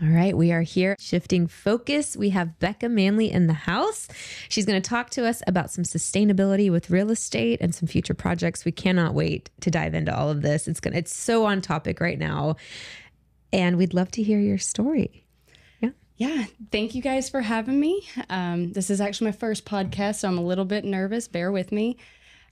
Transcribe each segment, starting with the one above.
All right, we are here shifting focus. We have Bekah Manley in the house. She's going to talk to us about some sustainability with real estate and some future projects. We cannot wait to dive into all of this. It's so on topic right now, and we'd love to hear your story. Yeah, thank you guys for having me. This is actually my first podcast, so I'm a little bit nervous. Bear with me.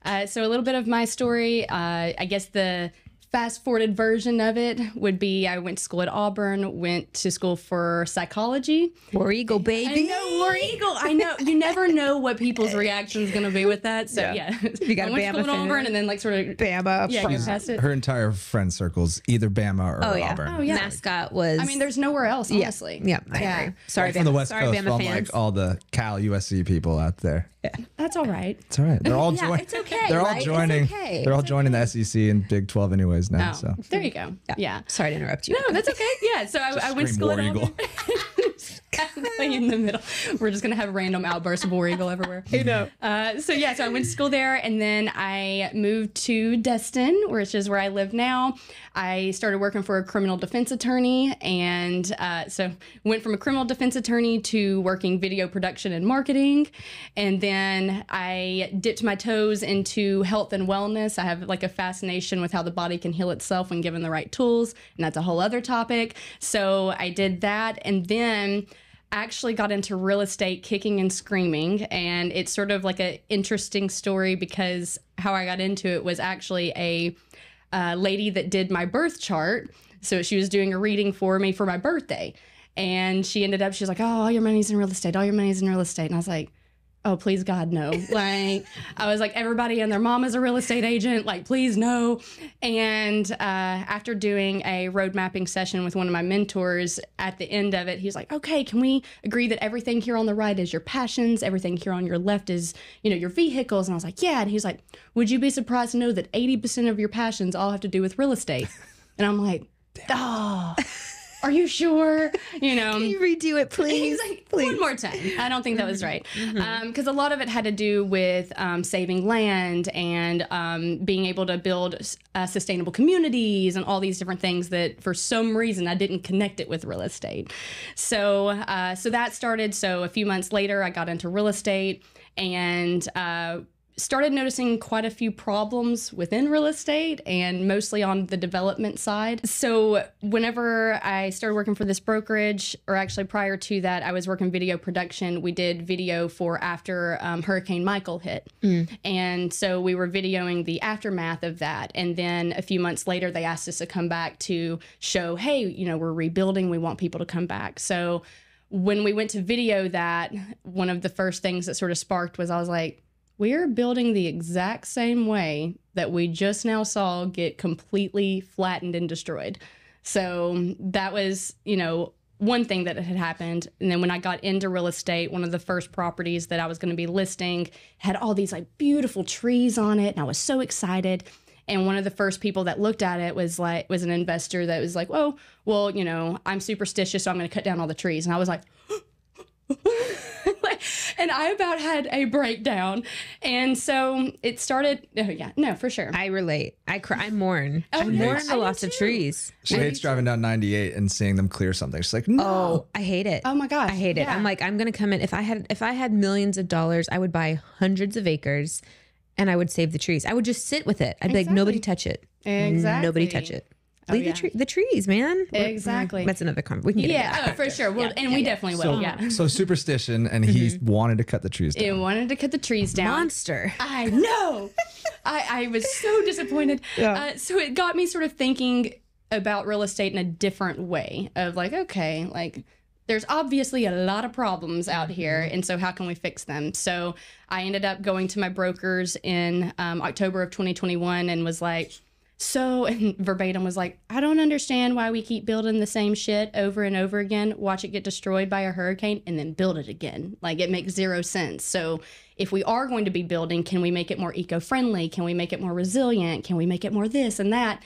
So a little bit of my story. I guess the fast-forwarded version of it would be I went to school at Auburn, went to school for psychology. War Eagle, baby. I know, War Eagle. I know. You never know what people's reaction is going to be with that. So, yeah. You got I went to school at Auburn and then, like, sort of... Bama. Yeah, get past it. Her entire friend circle's either Bama or Auburn. Oh, yeah. Mascot was... I mean, there's nowhere else, honestly. Yeah, I agree. Sorry, from the West Sorry, Coast, Bama from fans. like all the Cal USC people out there. That's all right. It's all right. They're all Yeah, joining. it's okay, They're all right? It's joining. okay. They're all joining the SEC and Big 12 anyways now. Oh, So there you go. Yeah. Sorry to interrupt you. No, that's okay. Yeah, so I went to school War at Eagle. Auburn. In the middle. We're just going to have random outbursts of War Eagle everywhere. I know. So I went to school there, and then I moved to Destin, which is where I live now. I started working for a criminal defense attorney, and so went from a criminal defense attorney to working video production and marketing. And then I dipped my toes into health and wellness. I have like a fascination with how the body can heal itself when given the right tools, and that's a whole other topic. So I did that, and then actually got into real estate kicking and screaming. And it's sort of like an interesting story because how I got into it was actually a lady that did my birth chart. So she was doing a reading for me for my birthday. And she ended up, she's like, oh, all your money's in real estate. All your money's in real estate. And I was like, oh, please, God, no. Like, I was like, everybody and their mom is a real estate agent. Like, please, no. And after doing a road mapping session with one of my mentors, at the end of it, he's like, okay, can we agree that everything here on the right is your passions? Everything here on your left is, your vehicles? And I was like, yeah. And he's like, would you be surprised to know that 80% of your passions all have to do with real estate? And I'm like, oh, are you sure? Can you redo it, please? He's like, please. one more time. I don't think that was right. Because a lot of it had to do with saving land and being able to build sustainable communities and all these different things that for some reason I didn't connect it with real estate. So that started. So a few months later, I got into real estate and started noticing quite a few problems within real estate and mostly on the development side. So whenever I started working for this brokerage, or actually prior to that, I was working video production. We did video for after Hurricane Michael hit. And so we were videoing the aftermath of that. And then a few months later, they asked us to come back to show, hey, we're rebuilding. We want people to come back. So when we went to video that, one of the first things that sort of sparked was I was like, we're building the exact same way that we just now saw get completely flattened and destroyed. So that was, one thing that had happened. And then when I got into real estate, one of the first properties that I was going to be listing had all these like beautiful trees on it. And I was so excited. And one of the first people that looked at it was an investor that was like, oh, well, I'm superstitious, so I'm going to cut down all the trees. And I was like, and I about had a breakdown. And so it started. Oh, yeah, no, for sure. I relate. I cry. I mourn. Oh, I mourn yes. the loss of trees. she hates driving down 98 and seeing them clear something. She's like, no. Oh, I hate it. Oh my gosh. I hate it. Yeah. I'm like, I'm going to come in. If I had millions of dollars, I would buy hundreds of acres and I would save the trees. I would just sit with it. I'd be like, nobody touch it. Exactly. Nobody touch it. Oh, Leave yeah. the trees, man. Exactly. That's another conversation. We can get into that. Yeah, oh, for sure. Well, and we definitely will. Yeah. So superstition, and he wanted to cut the trees down. It wanted to cut the trees down. Monster. I know. I was so disappointed. Yeah. So it got me sort of thinking about real estate in a different way of like, okay, like there's obviously a lot of problems out here. And so how can we fix them? So I ended up going to my brokers in October of 2021 and was like, and verbatim was like, I don't understand why we keep building the same shit over and over again, watch it get destroyed by a hurricane, and then build it again. Like, it makes zero sense. So if we are going to be building, can we make it more eco-friendly? Can we make it more resilient? Can we make it more this and that?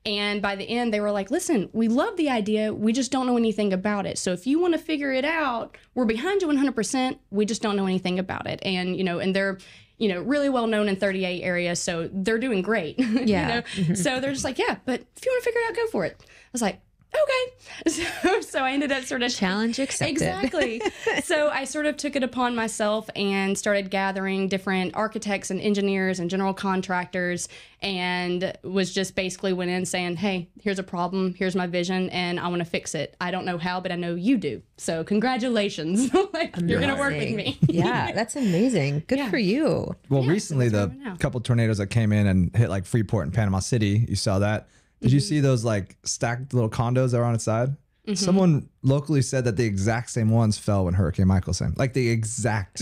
And by the end, they were like, listen, we love the idea. We just don't know anything about it. So if you want to figure it out, we're behind you 100%. We just don't know anything about it. And, and they're, really well known in 38 areas. So they're doing great. Yeah. So they're just like, yeah, but if you want to figure it out, go for it. I was like, okay. So I ended up sort of Challenge accepted. Exactly. So I sort of took it upon myself and started gathering different architects and engineers and general contractors, and was just basically went in saying, hey, here's a problem, here's my vision, and I want to fix it. I don't know how, but I know you do. So congratulations. Like, you're going to work with me. Yeah, that's amazing. Good for you. Well, recently so that's the where we're now. couple tornadoes that came in and hit like Freeport and Panama City, you saw that. Did you see those like stacked little condos that were on its side? Someone locally said that the exact same ones fell when Hurricane Michael came. Like the exact.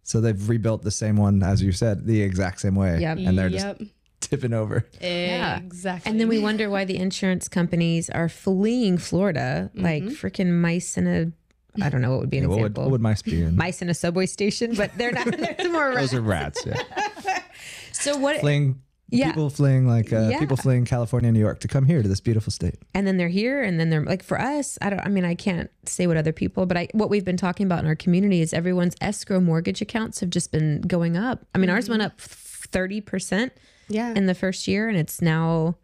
So they've rebuilt the same one, as you said, the exact same way. Yep. And they're just tipping over. Yeah. Exactly. And then we wonder why the insurance companies are fleeing Florida like freaking mice in a, I don't know what would be an example. What would mice be in? Mice in a subway station, but they're not. They're more rats. Those are rats. Yeah. So what? Fleeing. Yeah. People fleeing people fleeing California and New York to come here to this beautiful state. And then they're here, and then they're like, for us, I can't say what other people, but what we've been talking about in our community is everyone's escrow mortgage accounts have just been going up. I mean, ours went up 30% in the first year, and it's now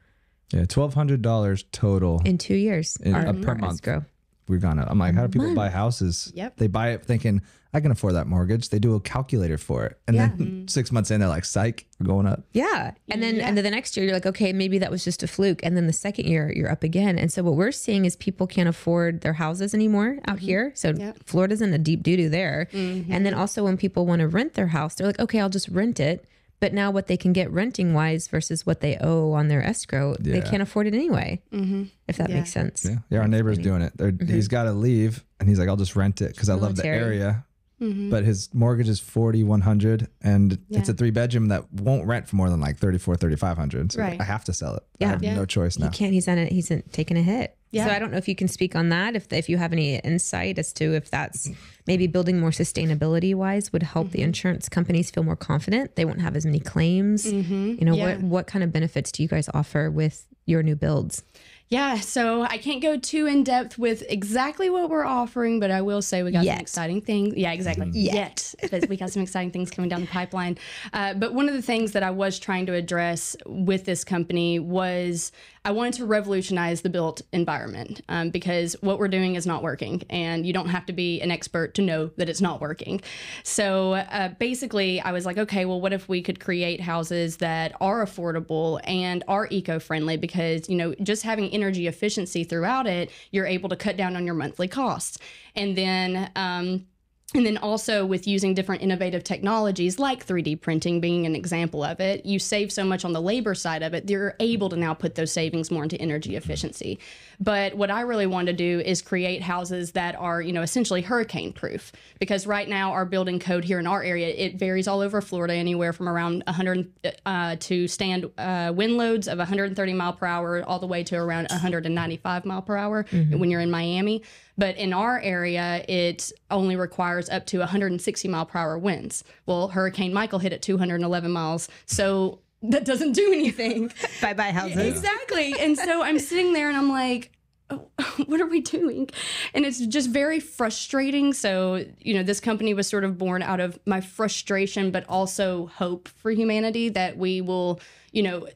$1,200 total in 2 years per month. Escrow. We've gone up. I'm like, how do people buy houses? Yep. They buy it thinking, I can afford that mortgage. They do a calculator for it. And then 6 months in, they're like, psych, we're going up. Yeah. And then the next year you're like, okay, maybe that was just a fluke. And then the second year you're up again. And so what we're seeing is people can't afford their houses anymore out here. So Florida's in a deep doo-doo there. And then also when people want to rent their house, they're like, okay, I'll just rent it. But now what they can get renting wise versus what they owe on their escrow, they can't afford it anyway. If that makes sense. Yeah, our neighbor's doing it. He's got to leave. And he's like, I'll just rent it because I love the area. But his mortgage is $4,100 and it's a 3-bedroom that won't rent for more than like $3,500. So I have to sell it. I have no choice now. He can't, he's taking a hit. So I don't know if you can speak on that, if you have any insight as to if that's maybe building more sustainability wise would help the insurance companies feel more confident. They won't have as many claims. You know, what kind of benefits do you guys offer with your new builds? Yeah, so I can't go too in depth with exactly what we're offering, but I will say we got some exciting things. Yeah, exactly. Yet. But we got some exciting things coming down the pipeline. But one of the things that I was trying to address with this company was I wanted to revolutionize the built environment because what we're doing is not working, and you don't have to be an expert to know that it's not working. So basically, I was like, okay, well, what if we could create houses that are affordable and are eco-friendly? Because, you know, just having energy efficiency throughout it, you're able to cut down on your monthly costs. And then also with using different innovative technologies like 3D printing being an example of it, you save so much on the labor side of it, you're able to now put those savings more into energy efficiency. But what I really want to do is create houses that are, you know, essentially hurricane proof. Because right now our building code here in our area, it varies all over Florida, anywhere from around 100 to stand wind loads of 130 mile per hour all the way to around 195 mile per hour when you're in Miami. But in our area, it only requires up to 160 mile per hour winds. Well, Hurricane Michael hit at 211 miles. So that doesn't do anything. Bye-bye houses. Exactly. And so I'm sitting there and I'm like, oh, what are we doing? And it's just very frustrating. So, you know, this company was sort of born out of my frustration, but also hope for humanity that we will, you know,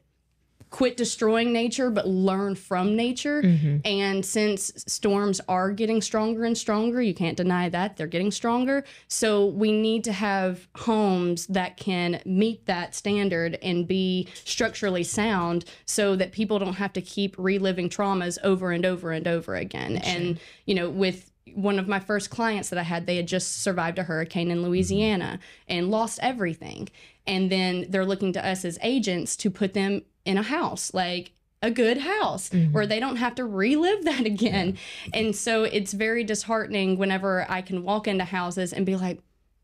quit destroying nature, but learn from nature. And since storms are getting stronger and stronger, you can't deny that they're getting stronger. So we need to have homes that can meet that standard and be structurally sound so that people don't have to keep reliving traumas over and over and over again. And, you know, with one of my first clients that I had, they had just survived a hurricane in Louisiana and lost everything. And then they're looking to us as agents to put them in a house, like a good house where they don't have to relive that again. And so it's very disheartening whenever I can walk into houses and be like,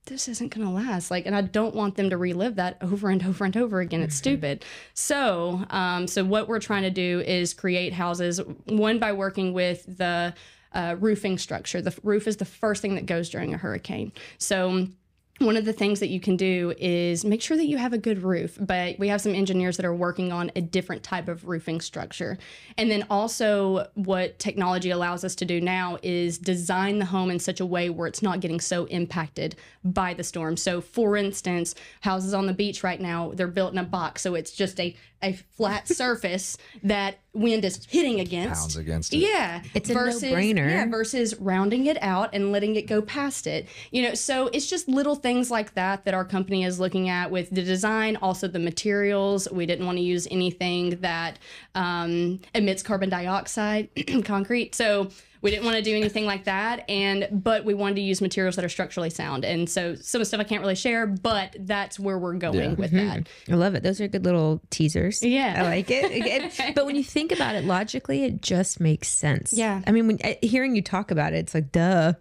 this isn't going to last. Like, and I don't want them to relive that over and over and over again. It's stupid. So, so what we're trying to do is create houses, one, by working with the roofing structure. The roof is the first thing that goes during a hurricane. So one of the things that you can do is make sure that you have a good roof. But we have some engineers that are working on a different type of roofing structure. And then also what technology allows us to do now is design the home in such a way where it's not getting so impacted by the storm. So for instance, houses on the beach right now, they're built in a box. So it's just a flat surface that wind is hitting against. Pounds against it. Yeah. It's a no-brainer. Yeah, versus rounding it out and letting it go past it. You know, so it's just little things like that that our company is looking at with the design, also the materials. We didn't want to use anything that emits carbon dioxide, concrete. So we didn't want to do anything like that, but we wanted to use materials that are structurally sound. And so some of the stuff I can't really share, but that's where we're going with that. I love it. Those are good little teasers. Yeah. I like it. But when you think about it logically, it just makes sense. Yeah. I mean, hearing you talk about it, it's like, duh.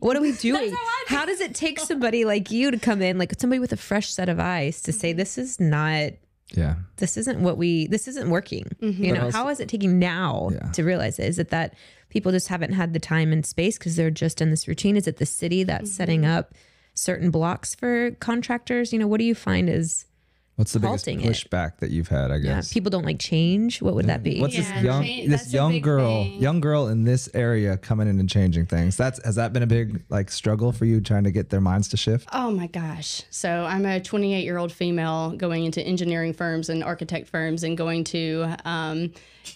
What are we doing? How does it take somebody like you to come in, like somebody with a fresh set of eyes to say, this is not... Yeah. This isn't working. You know, how is it taking now to realize it? Is it that people just haven't had the time and space because they're just in this routine? Is it the city that's setting up certain blocks for contractors? You know, what do you find is what's the biggest halting pushback that you've had, I guess? people don't like change. What would that be? What's Yeah, this young big girl thing. in this area coming in and changing things? Has that been a big like struggle for you trying to get their minds to shift? Oh my gosh. So I'm a 28-year-old female going into engineering firms and architect firms and going to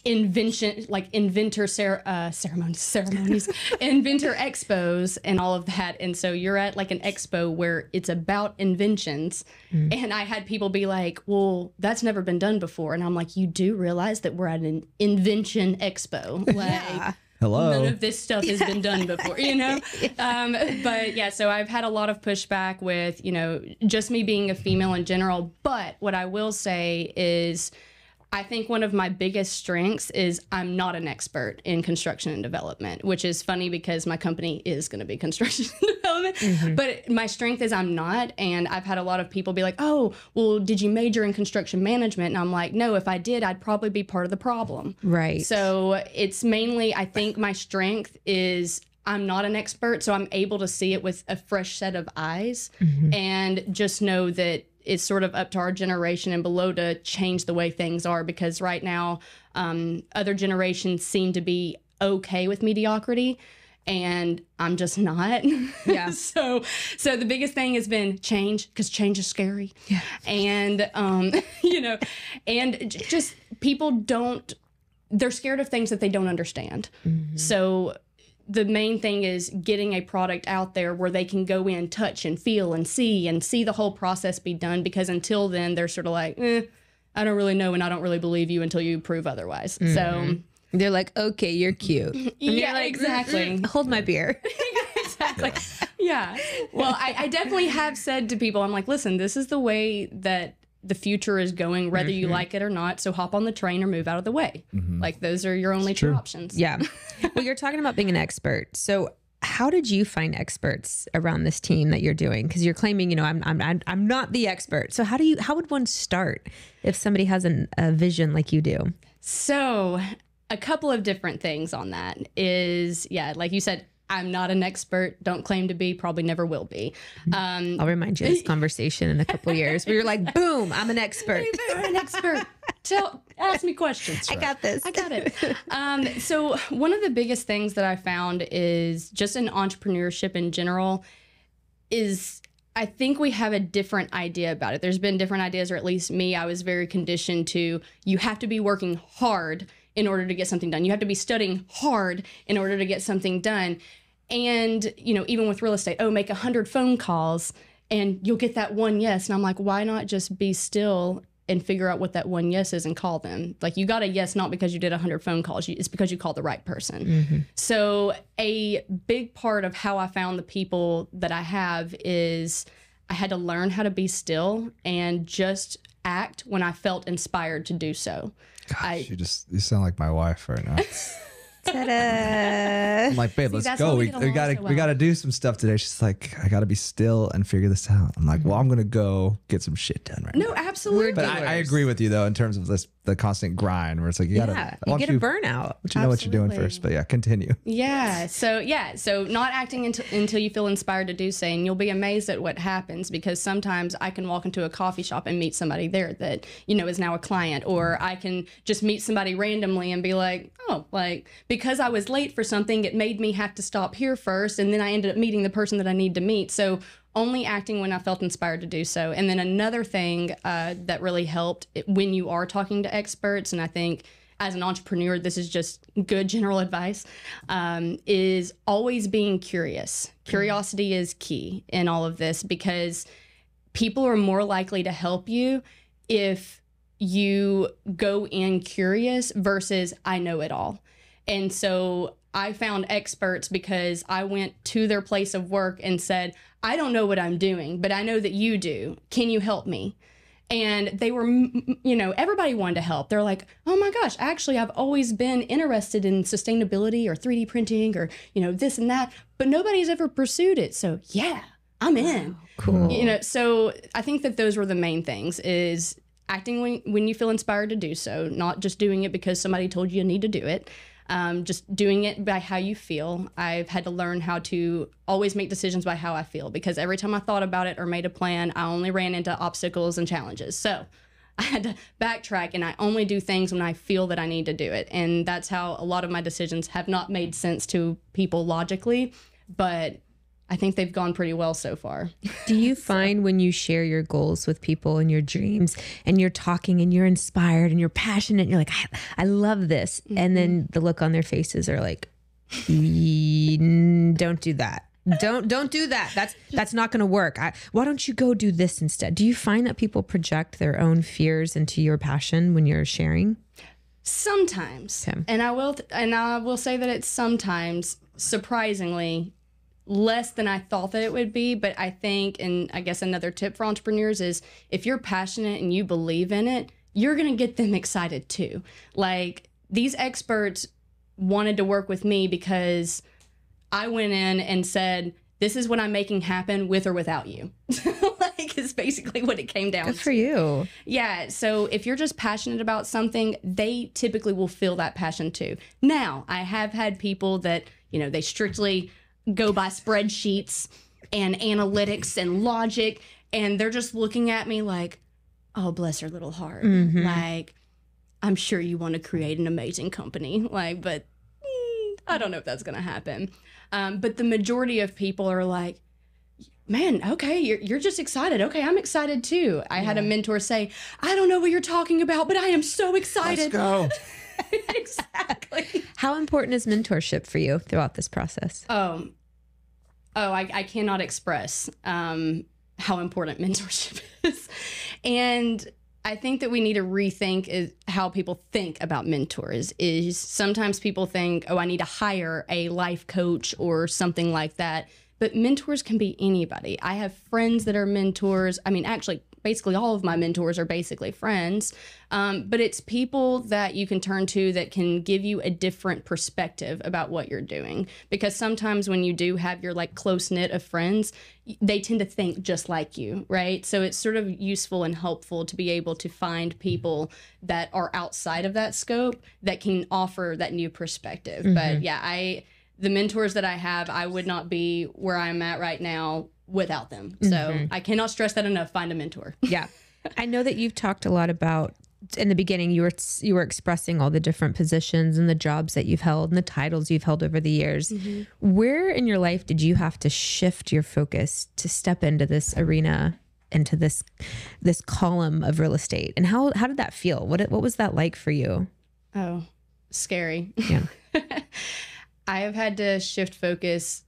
inventor ceremonies, inventor expos and all of that. And so you're at like an expo where it's about inventions. And I had people be like, well, that's never been done before. And I'm like, you do realize that we're at an invention expo. Like, Hello. none of this stuff has been done before, you know? But yeah, so I've had a lot of pushback with, you know, just me being a female in general. But what I will say is, I think one of my biggest strengths is I'm not an expert in construction and development, which is funny because my company is going to be construction and development. But my strength is I'm not. And I've had a lot of people be like, oh, well, did you major in construction management? And I'm like, no, if I did, I'd probably be part of the problem. Right. So it's mainly, I think my strength is I'm not an expert, so I'm able to see it with a fresh set of eyes and just know that it's sort of up to our generation and below to change the way things are, because right now other generations seem to be okay with mediocrity and I'm just not. Yeah. So the biggest thing has been change, because change is scary. Yeah. And you know, and just people they're scared of things that they don't understand. So the main thing is getting a product out there where they can go in, touch and feel and see the whole process be done. Because until then, they're sort of like, I don't really know and I don't really believe you until you prove otherwise. So they're like, okay, you're cute. And yeah, you're like, exactly. Hold my beer. Exactly. Yeah. Well, I definitely have said to people, I'm like, listen, this is the way that the future is going, whether you like it or not. So hop on the train or move out of the way. Like those are your only two options. Yeah. Well, you're talking about being an expert. So how did you find experts around this team that you're doing? Because you're claiming, you know, I'm not the expert. So how would one start if somebody has a vision like you do? So a couple of different things on that is, yeah, like you said, I'm not an expert, don't claim to be, probably never will be. I'll remind you of this conversation in a couple of years where you're like, boom, I'm an expert. I'm an expert. Ask me questions. I got this. I got it. So one of the biggest things that I found is just in entrepreneurship in general is I think we have a different idea about it. There's been different ideas, or at least me, I was very conditioned to, you have to be working hard in order to get something done. You have to be studying hard in order to get something done. And, you know, even with real estate, make 100 phone calls and you'll get that one yes. And I'm like, why not just be still and figure out what that one yes is and call them? Like, you got a yes, not because you did 100 phone calls. It's because you called the right person. So a big part of how I found the people that I have is I had to learn how to be still and just act when I felt inspired to do so. Gosh, you sound like my wife right now. Ta-da. I'm like, babe, let's go. We gotta do some stuff today. She's like, I gotta be still and figure this out. I'm like, well, I'm gonna go get some shit done right now. No, absolutely. But I agree with you though in terms of this the constant grind where it's like, you gotta, you get a burnout. But you know what you're doing first, but yeah, continue. Yeah. So not acting until you feel inspired to do so. And you'll be amazed at what happens, because sometimes I can walk into a coffee shop and meet somebody there that, you know, is now a client, or I can just meet somebody randomly and be like, oh, like, because I was late for something, it made me have to stop here first. And then I ended up meeting the person that I need to meet. So only acting when I felt inspired to do so. And then another thing that really helped when you are talking to experts, and I think as an entrepreneur, this is just good general advice, is always being curious. Curiosity is key in all of this, because people are more likely to help you if you go in curious versus I know it all. And so I found experts because I went to their place of work and said, I don't know what I'm doing, but I know that you do. Can you help me? And they were, you know, everybody wanted to help. They're like, oh my gosh, actually, I've always been interested in sustainability or 3D printing or, you know, this and that, but nobody's ever pursued it. So yeah, I'm in. Wow, cool. You know, so I think that those were the main things, is acting when you feel inspired to do so, not just doing it because somebody told you need to do it. Just doing it by how you feel. I've had to learn how to always make decisions by how I feel, because every time I thought about it or made a plan, I only ran into obstacles and challenges. So I had to backtrack, and I only do things when I feel that I need to do it. And that's how a lot of my decisions have not made sense to people logically, but I think they've gone pretty well so far. Do you find when you share your goals with people and your dreams and you're talking and you're inspired and you're passionate and you're like, I love this. Mm-hmm. And then the look on their faces are like, don't do that. Don't do that. That's not going to work. Why don't you go do this instead? Do you find that people project their own fears into your passion when you're sharing? Sometimes. Okay. And I will say that it's sometimes, surprisingly, less than I thought that it would be. But I think, and I guess another tip for entrepreneurs is, if you're passionate and you believe in it, you're going to get them excited too. Like, these experts wanted to work with me because I went in and said, this is what I'm making happen with or without you. Like, it's basically what it came down to. Good for you. Yeah. So if you're just passionate about something, they typically will feel that passion too. Now, I have had people that, you know, they strictly go by spreadsheets and analytics and logic, and they're just looking at me like, oh, bless her little heart. Mm-hmm. Like, I'm sure you want to create an amazing company. Like, but I don't know if that's going to happen. But the majority of people are like, man, okay, you're just excited. Okay, I'm excited too. I had a mentor say, I don't know what you're talking about, but I am so excited. Let's go. Exactly. How important is mentorship for you throughout this process? I cannot express how important mentorship is. And I think that we need to rethink is how people think about mentors. Is sometimes people think, oh, I need to hire a life coach or something like that. But mentors can be anybody. I have friends that are mentors. I mean, actually, basically all of my mentors are basically friends. But it's people that you can turn to that can give you a different perspective about what you're doing. Because sometimes when you do have your like close knit of friends, they tend to think just like you, right? So it's sort of useful and helpful to be able to find people that are outside of that scope that can offer that new perspective. Mm-hmm. But yeah, the mentors that I have, I would not be where I'm at right now without them. So I cannot stress that enough. Find a mentor. Yeah. I know that you've talked a lot about, in the beginning, you were expressing all the different positions and the jobs that you've held and the titles you've held over the years. Mm-hmm. Where in your life did you have to shift your focus to step into this arena, into this column of real estate? And how did that feel? What was that like for you? Oh, scary. Yeah. I have had to shift focus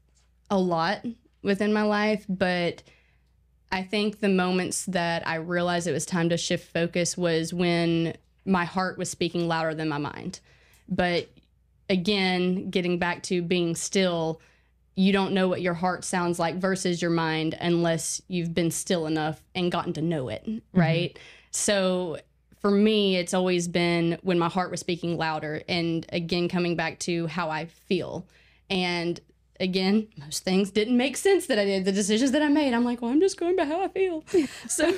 a lot within my life, but I think the moments that I realized it was time to shift focus was when my heart was speaking louder than my mind. But again, getting back to being still, you don't know what your heart sounds like versus your mind unless you've been still enough and gotten to know it, right? Mm-hmm. So for me, it's always been when my heart was speaking louder, and again, coming back to how I feel. And again, most things didn't make sense that I did. The decisions that I made, I'm like, well, I'm just going by how I feel. So,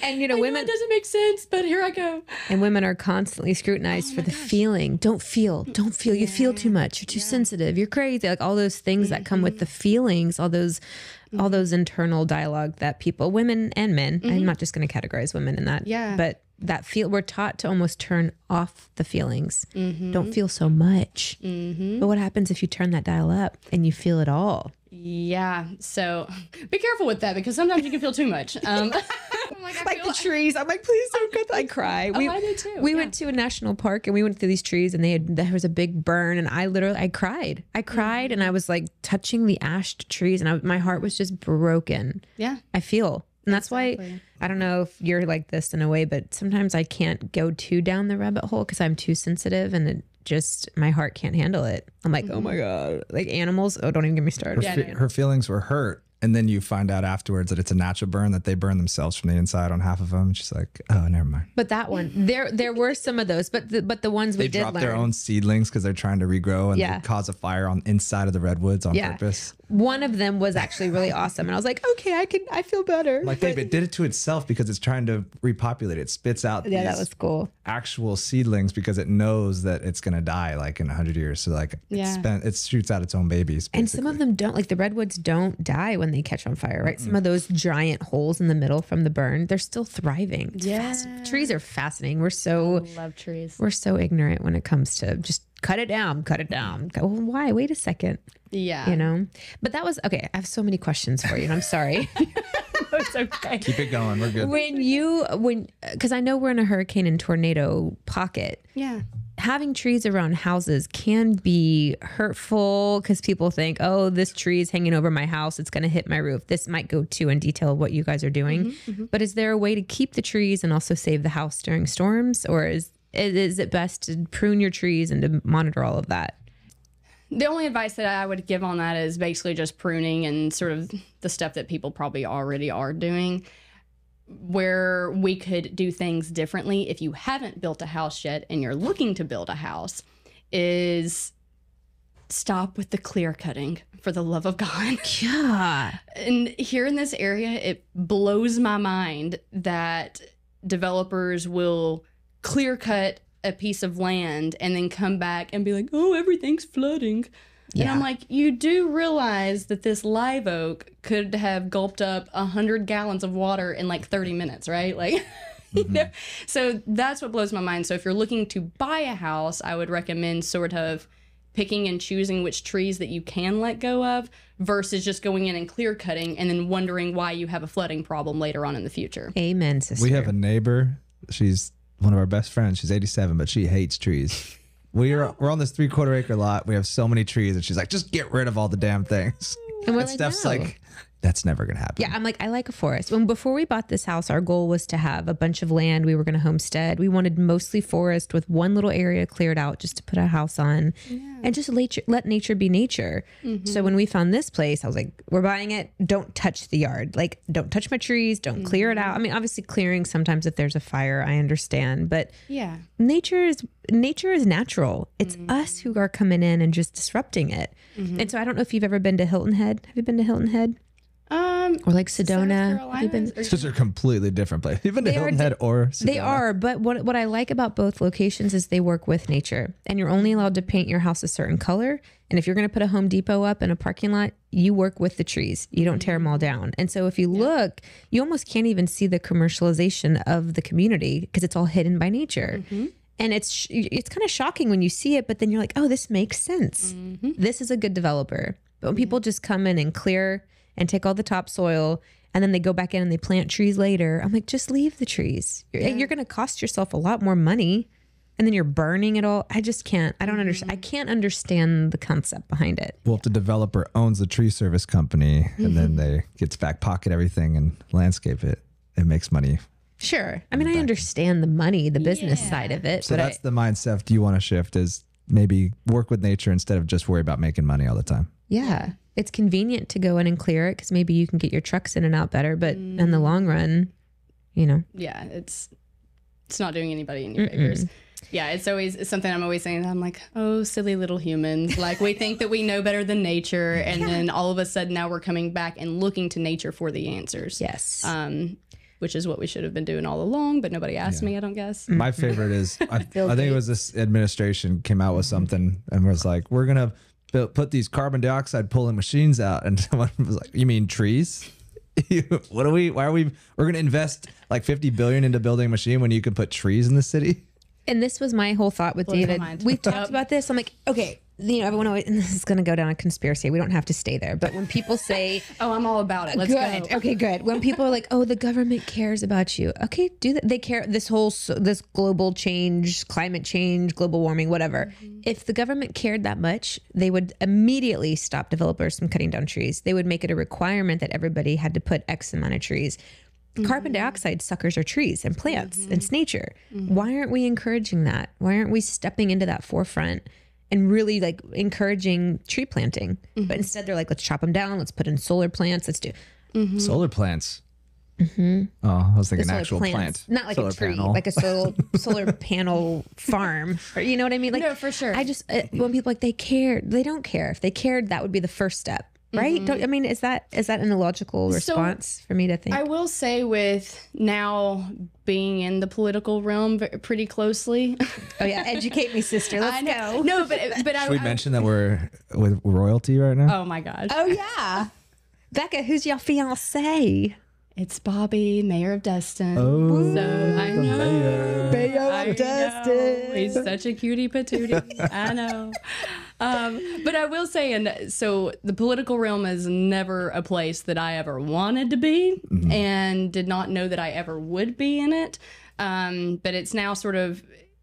and you know, women, it doesn't make sense, but here I go. And women are constantly scrutinized for the feeling. Don't feel. You feel too much. You're too sensitive. You're crazy. Like all those things that come with the feelings, all those internal dialogue that people, women and men, I'm not just going to categorize women in that, but that we're taught to almost turn off the feelings. Don't feel so much. But what happens if you turn that dial up and you feel it all? Yeah. So be careful with that, because sometimes you can feel too much. I'm like the trees. I'm like, please don't cut that. I cry. I did too. We went to a national park and we went through these trees and there was a big burn and I cried. I cried and I was like touching the ashed trees and my heart was just broken. Yeah. I feel. And that's why, I don't know if you're like this in a way, but sometimes I can't go too down the rabbit hole because I'm too sensitive and my heart can't handle it. I'm like, oh my God, like animals. Oh, don't even get me started. Her feelings were hurt. And then you find out afterwards that it's a natural burn, that they burn themselves from the inside on half of them. She's like, oh, never mind. But that one, there were some of those, but the ones we did They drop their own seedlings because they're trying to regrow and they cause a fire on inside of the redwoods on purpose. One of them was actually really awesome. And I was like, okay, I feel better. Like, babe, it did it to itself because it's trying to repopulate. It spits out that was cool. Actual seedlings because it knows that it's going to die like in 100 years. So like it shoots out its own babies. Basically. And some of them don't, like the redwoods don't die when they catch on fire, right? Some of those giant holes in the middle from the burn, they're still thriving. Trees are fascinating. I love trees. We're so ignorant when it comes to just cut it down. Well, why? Wait a second. Yeah. You know, but that was okay. I have so many questions for you and I'm sorry. It's okay. Keep it going. We're good. Because I know we're in a hurricane and tornado pocket. Yeah. Having trees around houses can be hurtful because people think, oh, this tree is hanging over my house. It's going to hit my roof. This might go too in detail what you guys are doing. But is there a way to keep the trees and also save the house during storms? Or is it best to prune your trees and to monitor all of that? The only advice that I would give on that is basically just pruning and sort of the stuff that people probably already are doing. Where we could do things differently if you haven't built a house yet and you're looking to build a house is stop with the clear cutting, for the love of God. Yeah. And here in this area, it blows my mind that developers will clear cut a piece of land and then come back and be like, oh, everything's flooding. Yeah. And I'm like, you do realize that this live oak could have gulped up 100 gallons of water in like 30 minutes, right? Like, you know, so that's what blows my mind. So if you're looking to buy a house, I would recommend sort of picking and choosing which trees that you can let go of versus just going in and clear cutting and then wondering why you have a flooding problem later on in the future. Amen, sister. We have a neighbor. She's one of our best friends. She's 87, but she hates trees. We're on this 3/4 acre lot. We have so many trees, and she's like, just get rid of all the damn things. And we're Steph's no. like, that's never going to happen. Yeah, I'm like, I like a forest. Before we bought this house, our goal was to have a bunch of land. We were going to homestead. We wanted mostly forest with one little area cleared out just to put a house on and just let nature be nature. So when we found this place, I was like, we're buying it. Don't touch the yard. Like, don't touch my trees. Don't clear it out. I mean, obviously clearing sometimes if there's a fire, I understand. But nature is natural. It's us who are coming in and just disrupting it. And so I don't know if you've ever been to Hilton Head. Have you been to Hilton Head? Or like Sedona. Those are completely different places. You've been to Hilton Head or Sedona. They are, but what I like about both locations is they work with nature, and you're only allowed to paint your house a certain color. And if you're going to put a Home Depot up in a parking lot, you work with the trees. You don't tear them all down. And so if you look, you almost can't even see the commercialization of the community because it's all hidden by nature. And it's kind of shocking when you see it, but then you're like, oh, this makes sense. This is a good developer. But when people just come in and clear and take all the topsoil, and then they go back in and they plant trees later, I'm like, just leave the trees. You're going to cost yourself a lot more money, and then you're burning it all. I just can't. I don't understand. I can't understand the concept behind it. Well, if the developer owns the tree service company, and then they gets back pocket everything and landscape it, it makes money. Sure. I mean, I understand the money, the business side of it. So that's the mindset. Do you want to shift? Is maybe work with nature instead of just worry about making money all the time. Yeah. It's convenient to go in and clear it because maybe you can get your trucks in and out better. But in the long run, you know. Yeah, it's it's not doing anybody any favors. Yeah, it's something I'm always saying. I'm like, oh, silly little humans. Like, we think that we know better than nature, and then all of a sudden now we're coming back and looking to nature for the answers. Yes. Which is what we should have been doing all along, but nobody asked me, I don't guess. My favorite is, I think it was this administration came out with something and was like, we're going to put these carbon dioxide pulling machines out. And someone was like, you mean trees? We're going to invest like 50 billion into building a machine when you can put trees in the city? And this was my whole thought with David. We've talked about this. I'm like, okay, everyone always, and this is going to go down a conspiracy. We don't have to stay there. But when people say, oh, I'm all about it. Let's go. Okay, good. When people are like, oh, the government cares about you. Okay, do that. They care. This global change, climate change, global warming, whatever. If the government cared that much, they would immediately stop developers from cutting down trees. They would make it a requirement that everybody had to put X amount of trees. Carbon dioxide suckers are trees and plants. It's nature. Why aren't we encouraging that? Why aren't we stepping into that forefront and really like encouraging tree planting? But instead they're like, let's chop them down. Let's put in solar plants. Let's do Solar plants. Oh, I was thinking actual plants. plant. Not like solar a tree, panel. like a solar panel farm. Or, you know what I mean? Like, no, for sure. I just, when people like, they care, they don't care. If they cared, that would be the first step. Right? Is that an illogical response for me to think? I will say, with now being in the political realm pretty closely. Oh yeah, educate me, sister. Let's go. No, but Should we mention that we're with royalty right now? Oh my gosh. Oh yeah, Bekah, who's your fiance? It's Bobby, mayor of Destin. Oh, so I know. Mayor of Destin. He's such a cutie patootie. I know. But I will say, and so the political realm is never a place that I ever wanted to be, and did not know that I ever would be in it. But it's now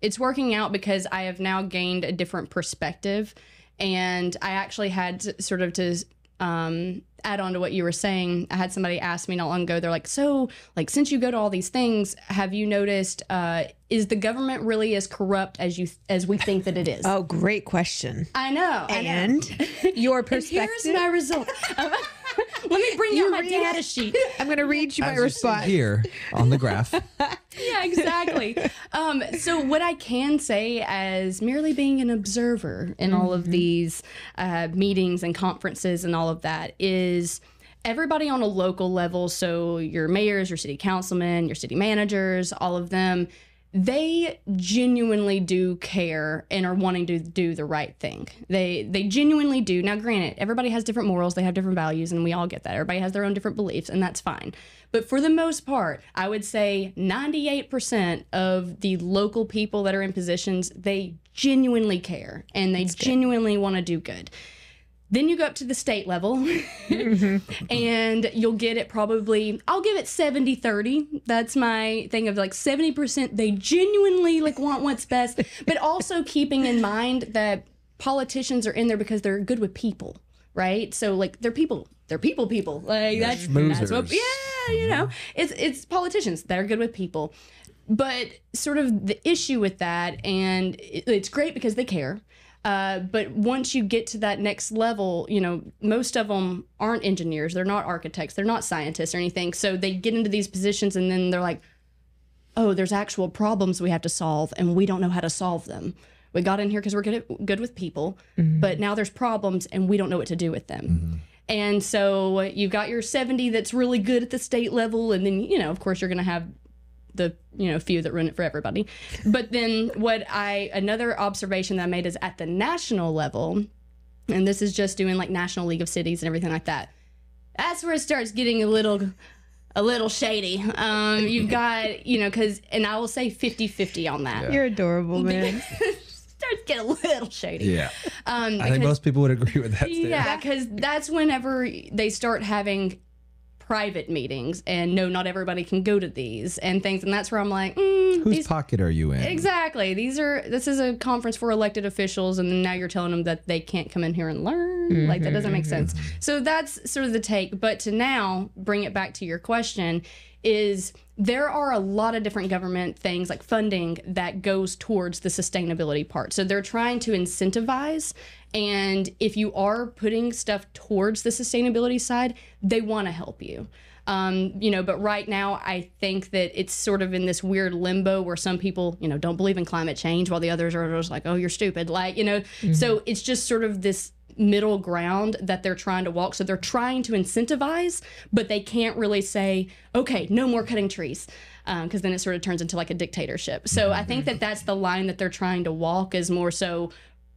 it's working out because I have now gained a different perspective, and I actually had to add on to what you were saying. I had somebody ask me not long ago, they're like, so like, since you go to all these things, have you noticed, is the government really as corrupt as we think that it is? Oh, great question. I know. And your perspective. Here's my result. Let me bring out my data sheet. I'm going to read you my As you see response. here on the graph. Yeah, exactly. So what I can say, as merely being an observer in all of these meetings and conferences and all of that, is everybody on a local level, so your mayors, your city councilmen, your city managers, all of them, they genuinely do care and are wanting to do the right thing. They genuinely do. Now, granted, everybody has different morals, they have different values, and we all get that. Everybody has their own different beliefs, and that's fine. But for the most part, I would say 98% of the local people that are in positions, they genuinely care, and they genuinely want to do good. Then you go up to the state level and you'll get it probably, I'll give it 70-30. That's my thing of like 70%. They genuinely like want what's best, but also keeping in mind that politicians are in there because they're good with people, right? So like they're people. Like that's what, yeah, you know, it's politicians that are good with people. But sort of the issue with that, and it's great because they care. But once you get to that next level, you know, most of them aren't engineers. They're not architects. They're not scientists or anything. So they get into these positions and then they're like, oh, there's actual problems we have to solve and we don't know how to solve them. We got in here because we're good with people, but now there's problems and we don't know what to do with them. And so you've got your 70 that's really good at the state level. And then, you know, of course, you're going to have the, you know, few that run it for everybody. But then another observation that I made is at the national level, and this is just doing like National League of Cities and everything like that. That's where it starts getting a little shady. You've got, you know, and I will say 50-50 on that. Yeah. You're adorable, man. Starts to get a little shady. Yeah. I think most people would agree with that statement. Yeah, because that's whenever they start having private meetings, and no, not everybody can go to these and things, and that's where I'm like, whose pocket are you in? Exactly. This is a conference for elected officials, and now you're telling them that they can't come in here and learn. Like, that doesn't make sense. So that's sort of the take. But to now bring it back to your question, is there are a lot of different government things like funding that goes towards the sustainability part. So they're trying to incentivize And if you are putting stuff towards the sustainability side, they want to help you. But right now I think that it's sort of in this weird limbo where some people, don't believe in climate change while the others are just like, oh, you're stupid. So it's just sort of this middle ground that they're trying to walk. So they're trying to incentivize, but they can't really say, okay, no more cutting trees. Because then it sort of turns into like a dictatorship. So I think that that's the line that they're trying to walk, is more so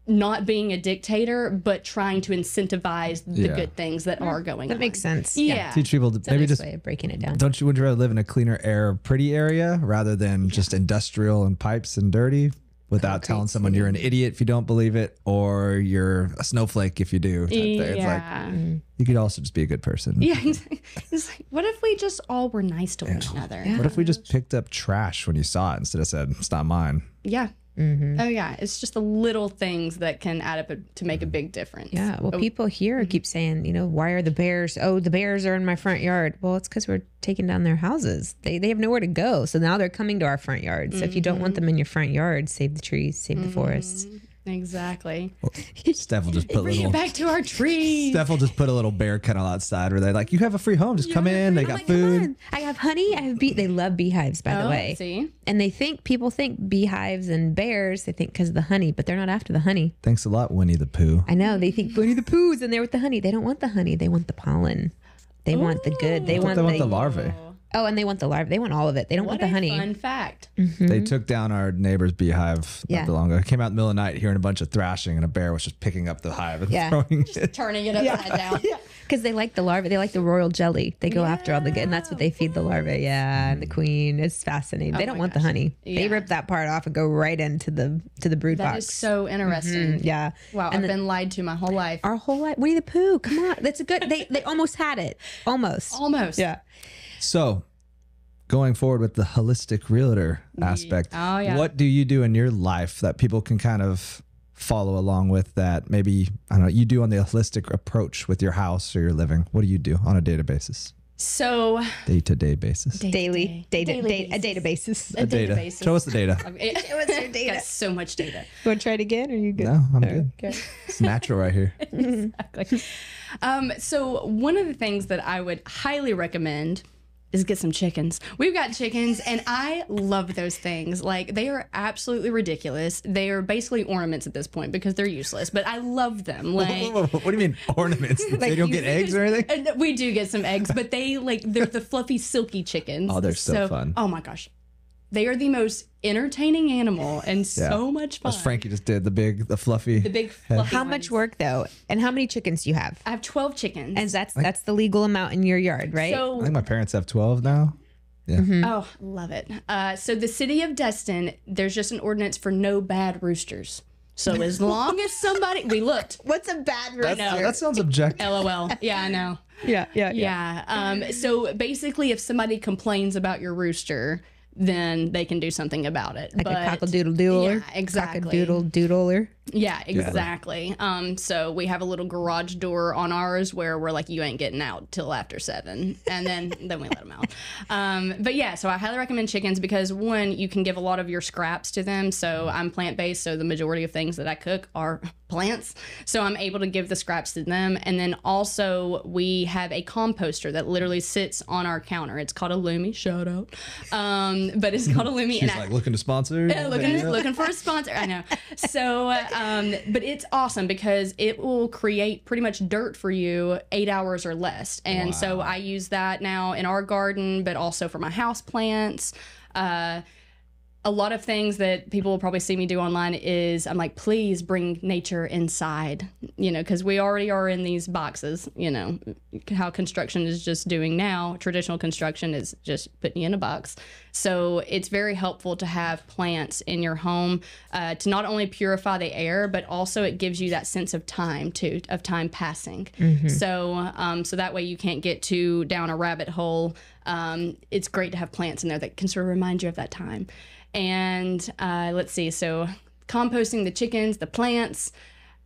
not being a dictator, but trying to incentivize the good things that are going on. That makes sense. Yeah. Teach people to maybe just way of breaking it down. would you rather live in a cleaner air, pretty area rather than just industrial and pipes and dirty, without telling someone you're an idiot if you don't believe it, or you're a snowflake if you do. It's like, you could also just be a good person. Yeah. It's like, what if we just all were nice to one another? What if we just picked up trash when you saw it instead of said, it's not mine? Yeah. Oh yeah, it's just the little things that can add up to make a big difference. Yeah, well, people here keep saying, why are the bears? Oh, the bears are in my front yard. Well, it's because we're taking down their houses. They have nowhere to go, so now they're coming to our front yard. So if you don't want them in your front yard, save the trees, save the forests. Exactly. Well, Steph will just put Bring it back to our trees. Steph will just put a little bear kennel outside where they're like, you have a free home, just come in. They got food. I have honey. I have They love beehives, by the way. See? And people think beehives and bears, they think because of the honey, but they're not after the honey. Thanks a lot, Winnie the Pooh. I know. They think Winnie the Pooh's in there with the honey. They don't want the honey. They want the pollen. They want the good. They want the larvae. Oh, and they want the larvae. They want all of it. They don't want the honey. Fun fact. They took down our neighbor's beehive not too long ago. I came out in the middle of the night hearing a bunch of thrashing, and a bear was just picking up the hive and throwing it. Turning it upside down. Because they like the larvae. They like the royal jelly. They go after all the good, and that's what they feed the larvae. Yeah, and the queen. It's fascinating. They don't want the honey. They rip that part off and go right into the brood box. That is so interesting. Yeah. Wow, I've been lied to my whole life. Our whole life. Winnie the Pooh. Come on. That's a good. They almost had it. Almost. Yeah. So, going forward with the holistic realtor aspect, what do you do in your life that people can kind of follow along with, that maybe, I don't know, you do on the holistic approach with your house or your living? What do you do on a day-to-day basis? So day-to-day basis. Daily data basis. A data. basis. Show us the data. Show us your data. Got so much data. You want to try it again? Or are you good? No, I'm good. Okay. It's natural right here. Exactly. So one of the things that I would highly recommend is get some chickens. We've got chickens, and I love those things. Like, they are absolutely ridiculous. They are basically ornaments at this point because they're useless, but I love them. Like, What do you mean ornaments? They don't get eggs or anything? We do get some eggs, but they're the fluffy, silky chickens. Oh, they're so fun. Oh my gosh. They are the most entertaining animal and so much fun. As Frankie just did, the fluffy. The big fluffy How much work though? And how many chickens do you have? I have 12 chickens. And that's the legal amount in your yard, right? I So, think my parents have 12 now. Yeah. oh, love it. So the city of Destin, there's just an ordinance for no bad roosters. So as long as we looked. What's a bad rooster? That sounds objective. LOL. Yeah, I know. Yeah. So basically, if somebody complains about your rooster, then they can do something about it. Like a cockle-doodle-doodler? Yeah, exactly. Cock-a-doodle-doodler? Yeah, exactly. So we have a little garage door on ours where we're like, you ain't getting out till after 7, and then we let them out. But yeah, so I highly recommend chickens because, one, you can give a lot of your scraps to them. So I'm plant-based, so the majority of things that I cook are plants. So I'm able to give the scraps to them. And then also we have a composter that literally sits on our counter. It's called a Lumi, shout out. But it's called a Lumi. She's like looking to sponsor. Looking for a sponsor. I know. So, but it's awesome because it will create pretty much dirt for you 8 hours or less. And so I use that now in our garden, but also for my house plants. A lot of things that people will probably see me do online is I'm like, please bring nature inside, because we already are in these boxes, how construction is just doing now. Traditional construction is just putting you in a box. So it's very helpful to have plants in your home to not only purify the air, but also it gives you that sense of time too, of time passing. So, so that way you can't get too down a rabbit hole. It's great to have plants in there that can sort of remind you of that time. And let's see, so composting the chickens, the plants.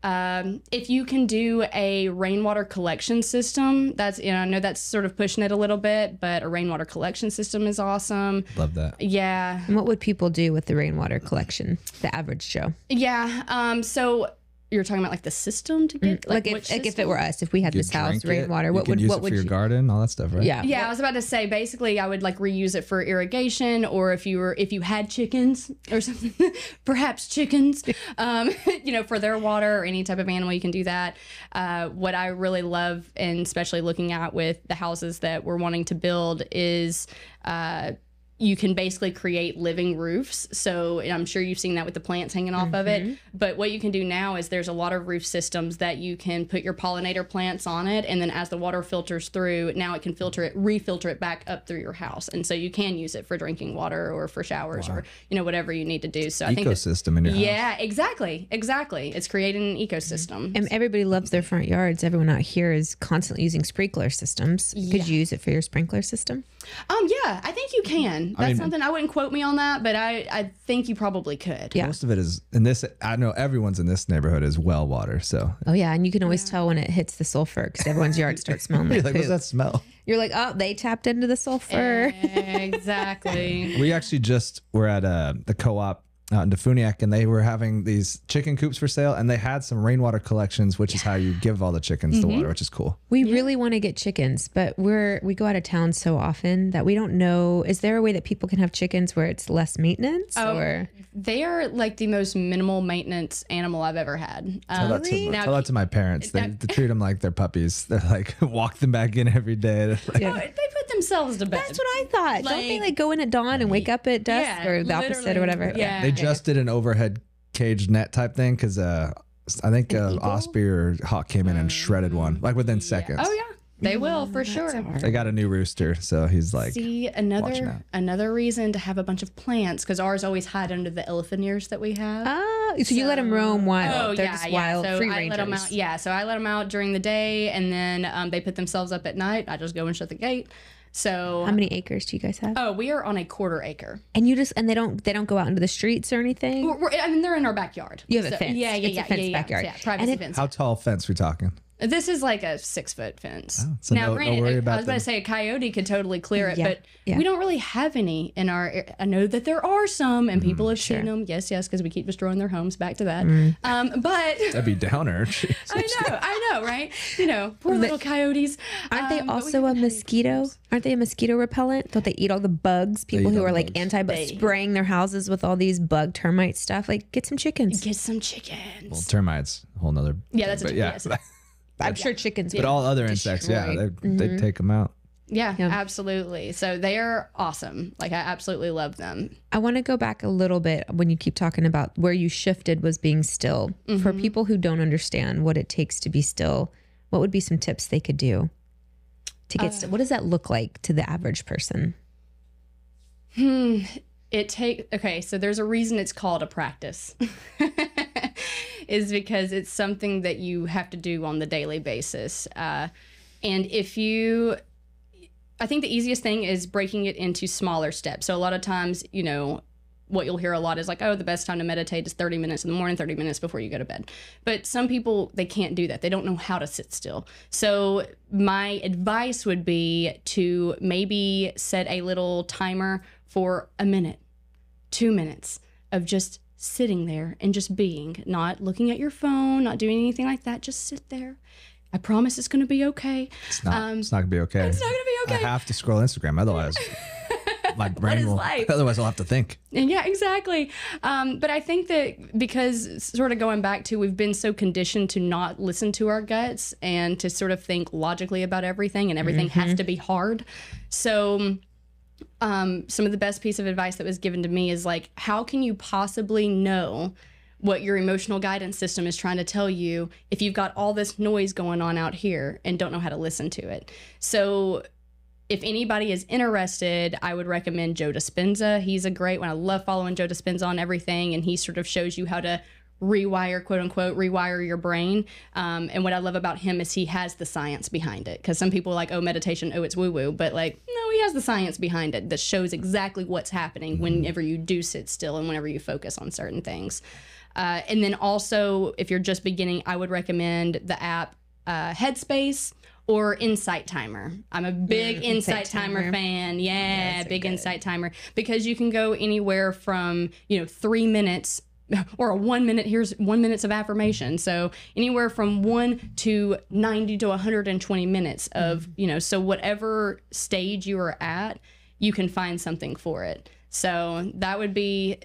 If you can do a rainwater collection system, that's, I know that's sort of pushing it a little bit, but a rainwater collection system is awesome. Love that. Yeah. And what would people do with the rainwater collection? The average Joe? Yeah. So You're talking about like the system to get Like if it were us, if we had You this house, drink it, rainwater, you what can would use what it would for your you? garden, all that stuff, right? Yeah. Yeah, I was about to say basically I would like reuse it for irrigation, or if you had chickens or something, perhaps chickens, for their water or any type of animal, you can do that. What I really love, and especially looking at with the houses that we're wanting to build, is you can basically create living roofs. So I'm sure you've seen that with the plants hanging off of it. But what you can do now is there's a lot of roof systems that you can put your pollinator plants on it. And then as the water filters through, now it can refilter it back up through your house. And so you can use it for drinking water or for showers or, whatever you need to do. So I think Ecosystem in your house. yeah, exactly. It's creating an ecosystem. And everybody loves their front yards. Everyone out here is constantly using sprinkler systems. Could you use it for your sprinkler system? Yeah, I think you can. That's something, I wouldn't quote me on that, but I think you probably could. Yeah. Most of it is in this. I know everyone's in this neighborhood is well water. So Oh yeah, and you can always tell when it hits the sulfur because everyone's yard starts smelling like you're like, poop. what's that smell? You're like, oh, they tapped into the sulfur. Exactly. We actually just were at the co-op out in Defuniak, and they were having these chicken coops for sale, and they had some rainwater collections, which is how you give all the chickens the water, which is cool. We really want to get chickens, but we go out of town so often that we don't know. Is there a way that people can have chickens where it's less maintenance? Or They are like the most minimal maintenance animal I've ever had. Tell that to my parents. They treat them like they're puppies. They're like walk them back in every day. Like, They put themselves to bed. that's what I thought. Don't they like go in at dawn and wake up at dusk or the opposite or whatever? Yeah. They just did an overhead cage net type thing because I think Osprey or Hawk came in and shredded one like within seconds. Oh yeah, they will for sure. They got a new rooster, so he's like, See, another reason to have a bunch of plants, because ours always hide under the elephant ears that we have. So you let them roam wild. They're just wild, So free I rangers. let them out. Yeah, so I let them out during the day, and then they put themselves up at night. I just go and shut the gate. So How many acres do you guys have? oh, we are on a 1/4 acre. And they don't go out into the streets or anything. I mean, they're in our backyard. You have a fence. Yeah, It's a fenced backyard. Yeah, privacy And fence. how tall fence we talking? This is like a 6-foot fence. Oh, so no worry about I was about them. to say a coyote could totally clear it, Yeah, but yeah. we don't really have any in our. I know that there are some, and people have seen them. Yes, because we keep destroying their homes. Back to that. But That'd be downer. I know, right? Poor little coyotes. Aren't they but we also a haven't had any mosquito? problems. Aren't they a mosquito repellent? Don't they eat all the bugs? People eat who all are the like bugs. anti-bug spraying their houses with all these bug termite stuff. Like, get some chickens. Get some chickens. Well, termites, a whole nother. Yeah, that's but a yeah. yes. I'm sure chickens. But all other insects, yeah, they take them out. Yeah, absolutely. So they are awesome. Like I absolutely love them. I want to go back a little bit when you keep talking about where you shifted was being still. For people who don't understand what it takes to be still, what would be some tips they could do to get still? What does that look like to the average person? Okay, so there's a reason it's called a practice. Is because it's something that you have to do on the daily basis. And I think the easiest thing is breaking it into smaller steps. So a lot of times, what you'll hear a lot is like, oh, the best time to meditate is 30 minutes in the morning, 30 minutes before you go to bed. But some people, they can't do that. They don't know how to sit still. So my advice would be to maybe set a little timer for a minute, 2 minutes of just sitting there and just being, not looking at your phone, not doing anything like that. Just sit there. I promise it's going to be okay. It's not gonna be okay. It's not going to be okay. I have to scroll Instagram, otherwise my brain is will. life? Otherwise, I'll have to think. And yeah, exactly. But I think that because sort of going back to, we've been so conditioned to not listen to our guts and to sort of think logically about everything, and everything has to be hard. So some of the best piece of advice that was given to me is like, how can you possibly know what your emotional guidance system is trying to tell you if you've got all this noise going on out here and don't know how to listen to it? So if anybody is interested, I would recommend Joe Dispenza. He's a great one. I love following Joe Dispenza on everything, and he sort of shows you how to rewire, quote unquote, rewire your brain. And what I love about him is he has the science behind it. Because some people are like, oh, meditation, oh, it's woo-woo. But like, no, he has the science behind it that shows exactly what's happening whenever you do sit still and whenever you focus on certain things. And then also, if you're just beginning, I would recommend the app Headspace or Insight Timer. I'm a big Insight Timer fan. Yeah, big Insight Timer. Because you can go anywhere from, 3 minutes or a 1 minute, here's 1 minute of affirmation. So anywhere from 1 to 90 to 120 minutes of, so whatever stage you are at, you can find something for it. So that would be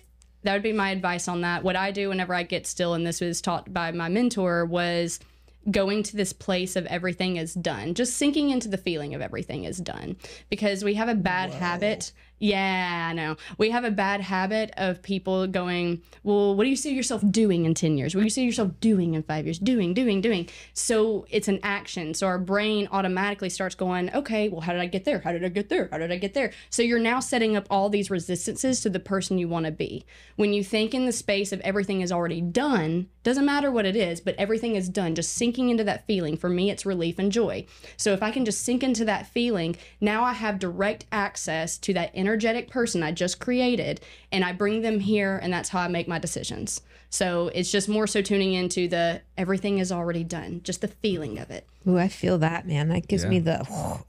my advice on that. What I do whenever I get still, and this was taught by my mentor, was going to this place of everything is done, just sinking into the feeling of everything is done, because we have a bad habit. Yeah, I know. We have a bad habit of people going, well, what do you see yourself doing in 10 years? What do you see yourself doing in 5 years? Doing. So it's an action. So our brain automatically starts going, okay, well, how did I get there? How did I get there? How did I get there? So you're now setting up all these resistances to the person you want to be. When you think in the space of everything is already done, doesn't matter what it is, but everything is done, just sinking into that feeling. For me, it's relief and joy. So if I can just sink into that feeling, now I have direct access to that energetic person I just created, and I bring them here, and that's how I make my decisions. So it's just more so tuning into the everything is already done, just the feeling of it. Ooh, I feel that, man. That gives me the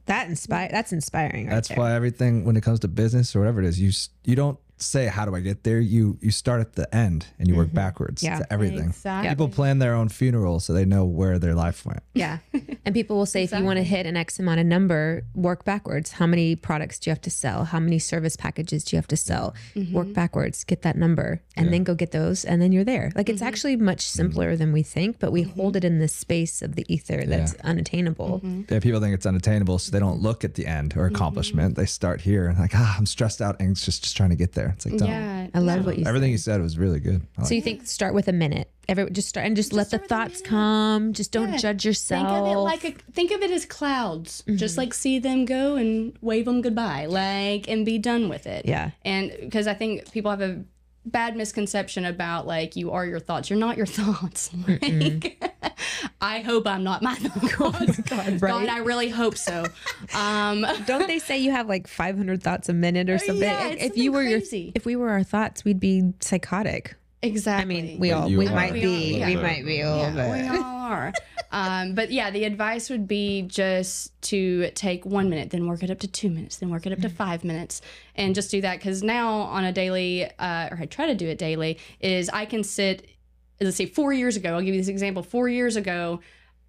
that's inspiring. That's why everything, when it comes to business or whatever it is, you don't say, how do I get there? You start at the end and you work backwards to everything. Exactly. People plan their own funeral so they know where their life went. Yeah. And people will say, if you want to hit an X amount of number, work backwards. How many products do you have to sell? How many service packages do you have to sell? Work backwards, get that number, and then go get those, and then you're there. Like, it's actually much simpler than we think, but we hold it in this space of the ether that's unattainable. Yeah, people think it's unattainable, so they don't look at the end or accomplishment. They start here and like, I'm stressed out, anxious, just trying to get there. It's like, don't. Yeah, I love what you Everything said. you said was really good. So you think start with a minute. Just start and just let the thoughts come. Just don't judge yourself. Think of it as clouds. Just like see them go and wave them goodbye, like, and be done with it. Yeah. And because I think people have a bad misconception about, like, you are your thoughts. You're not your thoughts. Like, I hope I'm not my thoughts. God, I really hope so. Don't they say you have like 500 thoughts a minute or something? Yeah, it's something crazy. If we were our thoughts, we'd be psychotic. Exactly. I mean, we might be a little bit. We all are. But yeah, the advice would be just to take 1 minute, then work it up to 2 minutes, then work it up to 5 minutes, and just do that. Because now on a daily, or I try to do it daily, is I can sit, let's say 4 years ago, I'll give you this example. 4 years ago,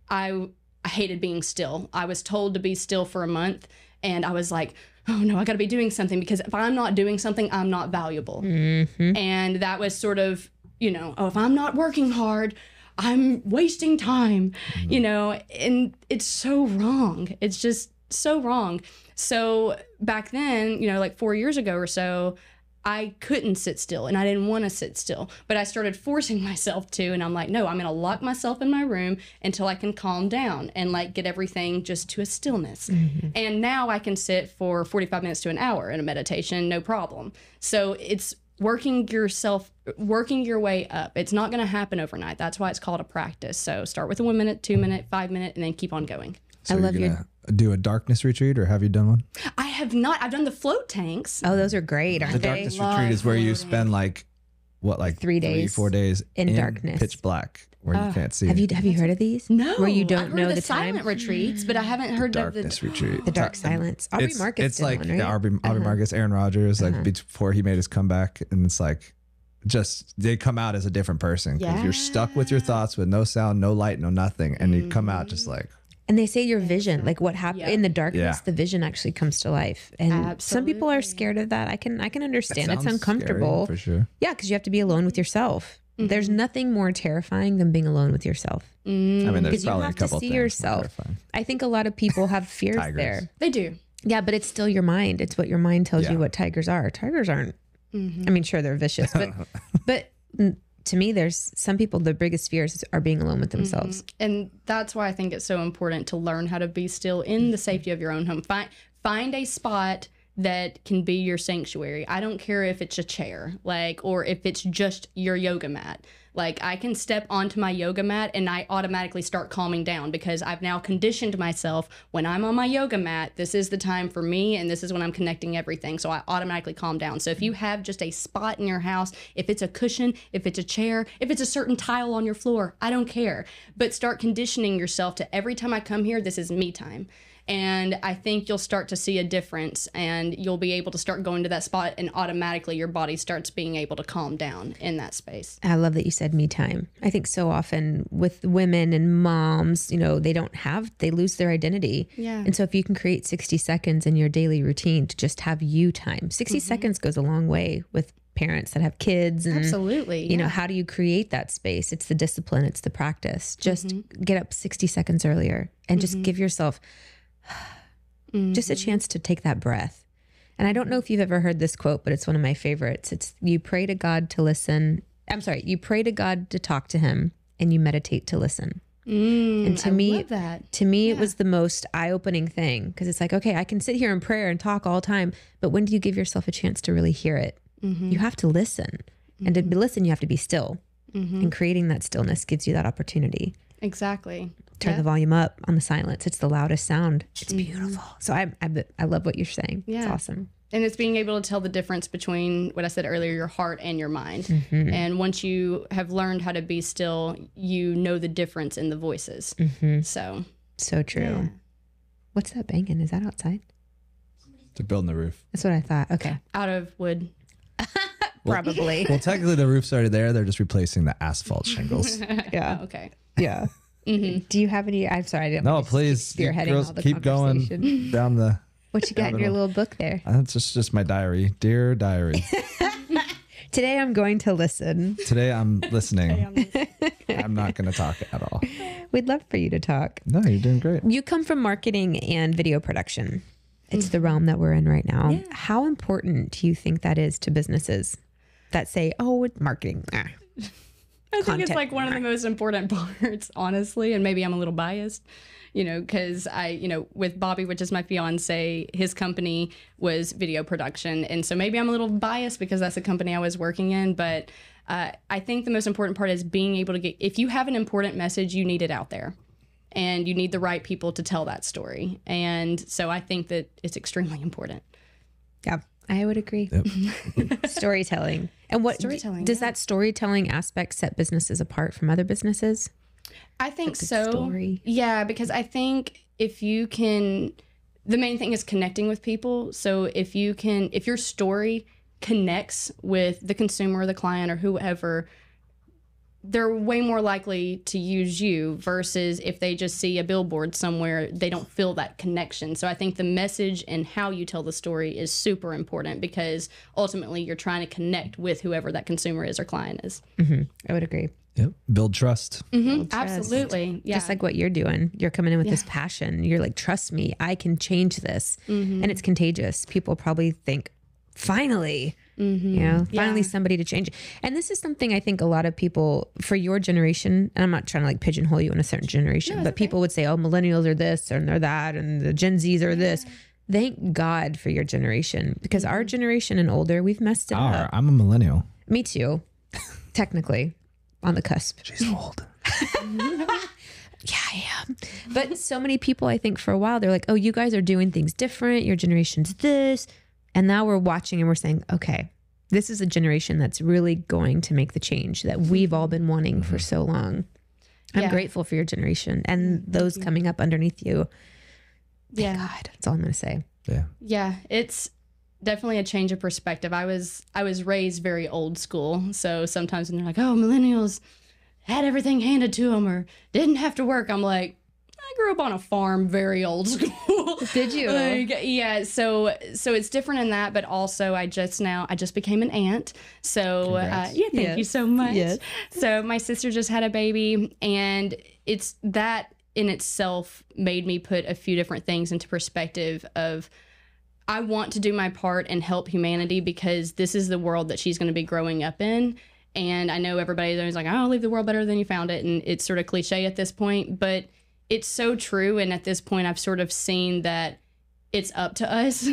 I hated being still. I was told to be still for a month, and I was like, oh no, I got to be doing something, because if I'm not doing something, I'm not valuable. And that was sort of, if I'm not working hard, I'm wasting time, and it's so wrong. It's just so wrong. So back then, like 4 years ago or so, I couldn't sit still, and I didn't want to sit still, but I started forcing myself to, and I'm like, no, I'm going to lock myself in my room until I can calm down and like get everything just to a stillness. And now I can sit for 45 minutes to an hour in a meditation, no problem. So it's working your way up. It's not going to happen overnight. That's why it's called a practice. So start with a 1 minute, 2 minute, 5 minute, and then keep on going. So I love you do a darkness retreat, or have you done one? I have not. I've done the float tanks. Oh, those are great, aren't The they? darkness retreat is where you spend like 3 days, 4 days in darkness, pitch black, where you can't see. Have you heard of these? No, where you don't I've know heard the silent time. retreats, but I haven't heard of Darkness retreat. The dark silence. Aubrey Marcus It's did like one, right? Aubrey Marcus, Aaron Rodgers, like before he made his comeback, and it's like, just they come out as a different person, because you're stuck with your thoughts with no sound, no light, no nothing, and you come out just like. And they say your vision, like what happened in the darkness, Yeah. the vision actually comes to life. And some people are scared of that. I can understand. It's sounds uncomfortable. scary, for sure. Yeah, because you have to be alone with yourself. There's nothing more terrifying than being alone with yourself. I mean, there's Because you probably a have to couple see things more yourself. terrifying. I think a lot of people have fears Tigers. there. They do. Yeah, but it's still your mind. It's what your mind tells Yeah. you what tigers are. Tigers aren't. I mean, sure, they're vicious, but to me, there's some people, the biggest fears are being alone with themselves. And that's why I think it's so important to learn how to be still in the safety of your own home. Find a spot that can be your sanctuary. I don't care if it's a chair, or if it's just your yoga mat. Like, I can step onto my yoga mat and I automatically start calming down, because I've now conditioned myself, when I'm on my yoga mat, this is the time for me, and this is when I'm connecting everything. So I automatically calm down. So if you have just a spot in your house, if it's a cushion, if it's a chair, if it's a certain tile on your floor, I don't care. But start conditioning yourself to, every time I come here, this is me time. And I think you'll start to see a difference, and you'll be able to start going to that spot, and automatically your body starts being able to calm down in that space. I love that you said me time. I think so often with women and moms, you know, they lose their identity. Yeah. And so if you can create 60 seconds in your daily routine to just have you time, 60 seconds goes a long way with parents that have kids. And, Absolutely. you know, how do you create that space? It's the discipline, it's the practice. Just get up 60 seconds earlier and just give yourself just a chance to take that breath. And I don't know if you've ever heard this quote, but it's one of my favorites. It's you pray to God to listen. I'm sorry, you pray to God to talk to him, and you meditate to listen. And to me, it was the most eye-opening thing, because it's like, okay, I can sit here in prayer and talk all the time, but when do you give yourself a chance to really hear it? You have to listen. And to listen, you have to be still. And creating that stillness gives you that opportunity. Exactly. Turn the volume up on the silence. It's the loudest sound. It's beautiful. So I love what you're saying. Yeah. It's awesome. And it's being able to tell the difference between what I said earlier, your heart and your mind. And once you have learned how to be still, you know the difference in the voices. So true. Yeah. What's that banging? Is that outside? To building the roof. That's what I thought. Okay. Out of wood. Probably. Well, technically the roof's already there. They're just replacing the asphalt shingles. Yeah. Okay. Yeah. Do you have any? I'm sorry, I didn't. No, want to please, spearheading girls, all the keep going conversation. down the. What you got in your little book there? It's just my diary, dear diary. Today I'm going to listen. Today I'm listening. I'm not going to talk at all. We'd love for you to talk. No, you're doing great. You come from marketing and video production. It's the realm that we're in right now. Yeah. How important do you think that is to businesses that say, "Oh, it's marketing"? I think it's like one of the most important parts, honestly, and maybe I'm a little biased, you know, because with Bobby, which is my fiance, his company was video production. And so maybe I'm a little biased because that's the company I was working in. But I think the most important part is being able to if you have an important message, you need it out there. And you need the right people to tell that story. And so I think that it's extremely important. Yeah, I would agree. Yep. Storytelling. And what does that storytelling aspect set businesses apart from other businesses? I think so. Story. Yeah, because I think if you can, the main thing is connecting with people. So if your story connects with the consumer or the client or whoever, they're way more likely to use you versus if they just see a billboard somewhere, they don't feel that connection. So I think the message and how you tell the story is super important because ultimately you're trying to connect with whoever that consumer is or client is. I would agree. Yep. Build trust. Build trust. Absolutely. Yeah. Just like what you're doing. You're coming in with this passion. You're like, trust me, I can change this. And it's contagious. People probably think, finally, finally somebody to change. And this is something I think a lot of people for your generation, and I'm not trying to like pigeonhole you in a certain generation, but people would say, oh, millennials are this and they're that, and the Gen Zs are this. Thank God for your generation, because our generation and older, we've messed it up. I'm a millennial. Me too, technically, on the cusp. She's old. Yeah, I am. But so many people, I think for a while, they're like, oh, you guys are doing things different. Your generation's this. And now we're watching and we're saying, okay, this is a generation that's really going to make the change that we've all been wanting for so long. I'm grateful for your generation and those coming up underneath you. Thank God. That's all I'm going to say. Yeah, it's definitely a change of perspective. I was raised very old school. So sometimes when they're like, oh, millennials had everything handed to them or didn't have to work, I'm like, I grew up on a farm, very old school. Did you? Yeah. So it's different in that, but also I just became an aunt. So thank you so much. Yes. So my sister just had a baby, and it's that in itself made me put a few different things into perspective of, I want to do my part and help humanity because this is the world that she's going to be growing up in. And I know everybody's always like, oh, leave the world better than you found it. And it's sort of cliche at this point, but it's so true. And at this point, I've sort of seen that it's up to us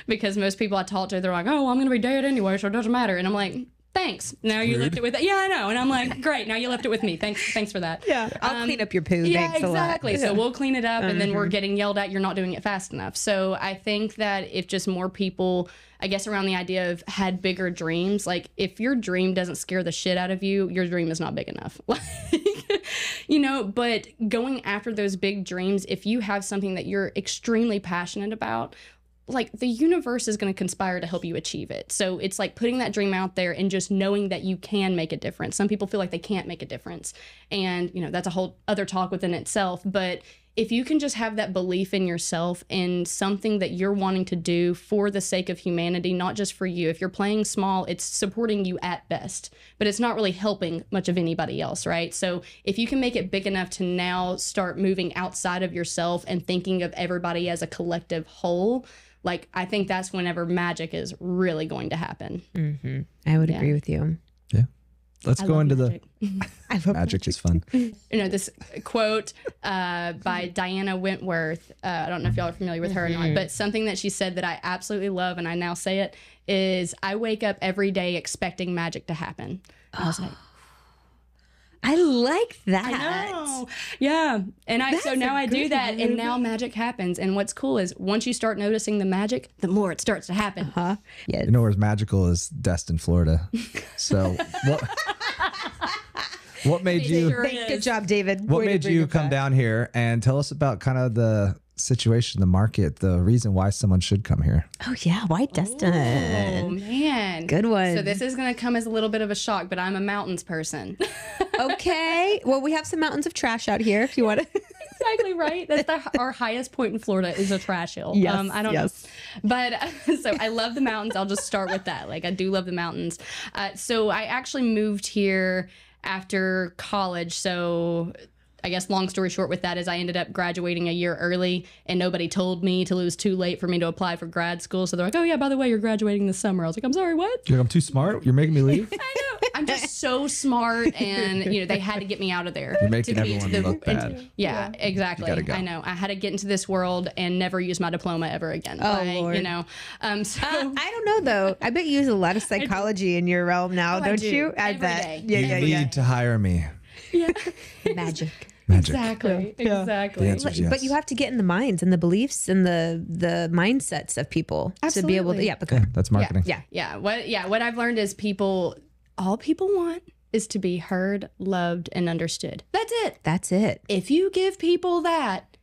because most people I talk to, they're like, oh, well, I'm going to be dead anyway, so it doesn't matter. And I'm like, thanks. Now you left it with that. Yeah, I know. And I'm like, great. Now you left it with me. Thanks for that. Yeah. I'll clean up your poo. Yeah, Thanks exactly. A lot. So we'll clean it up and then we're getting yelled at. You're not doing it fast enough. So I think that if just more people, I guess around the idea of had bigger dreams, like if your dream doesn't scare the shit out of you, your dream is not big enough. Like, But going after those big dreams, if you have something that you're extremely passionate about, like the universe is going to conspire to help you achieve it. So it's like putting that dream out there and just knowing that you can make a difference. Some people feel like they can't make a difference. And, that's a whole other talk within itself. But if you can just have that belief in yourself and something that you're wanting to do for the sake of humanity, not just for you. If you're playing small, it's supporting you at best, but it's not really helping much of anybody else, right? So if you can make it big enough to now start moving outside of yourself and thinking of everybody as a collective whole, like, I think that's whenever magic is really going to happen. Mm-hmm. I would agree with you. Yeah. Let's go into magic. Magic is fun. This quote by Diana Wentworth. I don't know if y'all are familiar with her or not, but something that she said that I absolutely love, and I now say it, is I wake up every day expecting magic to happen. I was like, I like that. I know. Yeah. And so now I do that, and now magic happens. And what's cool is once you start noticing the magic, the more it starts to happen. Yes. You know where's magical is Destin, Florida. So what made you? Good job, David. What made you come down here and tell us about kind of the situation, the market, the reason why someone should come here? Oh yeah, why Destin? Oh man, good one. So this is going to come as a little bit of a shock, but I'm a mountains person. Okay, well we have some mountains of trash out here if you want to. Exactly right. That's our highest point in Florida is a trash hill. Yes, I don't know. But so I love the mountains. I'll just start with that. Like I do love the mountains. So I actually moved here after college. So I guess long story short with that is I ended up graduating a year early and nobody told me till it was too late for me to apply for grad school. So they're like, oh yeah, by the way, you're graduating this summer. I was like, I'm sorry, what? You're like, I'm too smart? You're making me leave? I know. I'm just so smart, and they had to get me out of there. You're making everyone look bad. Yeah, exactly. Go. I know. I had to get into this world and never use my diploma ever again. Oh, Lord. So I don't know though. I bet you use a lot of psychology in your realm now, don't you? I Every bet. day. Yeah, You need to hire me. Yeah. Magic. Exactly. Yeah. Exactly. The answer is yes. But you have to get in the minds and the beliefs and the mindsets of people to be able to. Yeah, Yeah, that's marketing. Yeah. What I've learned is all people want is to be heard, loved, and understood. That's it. That's it. If you give people that,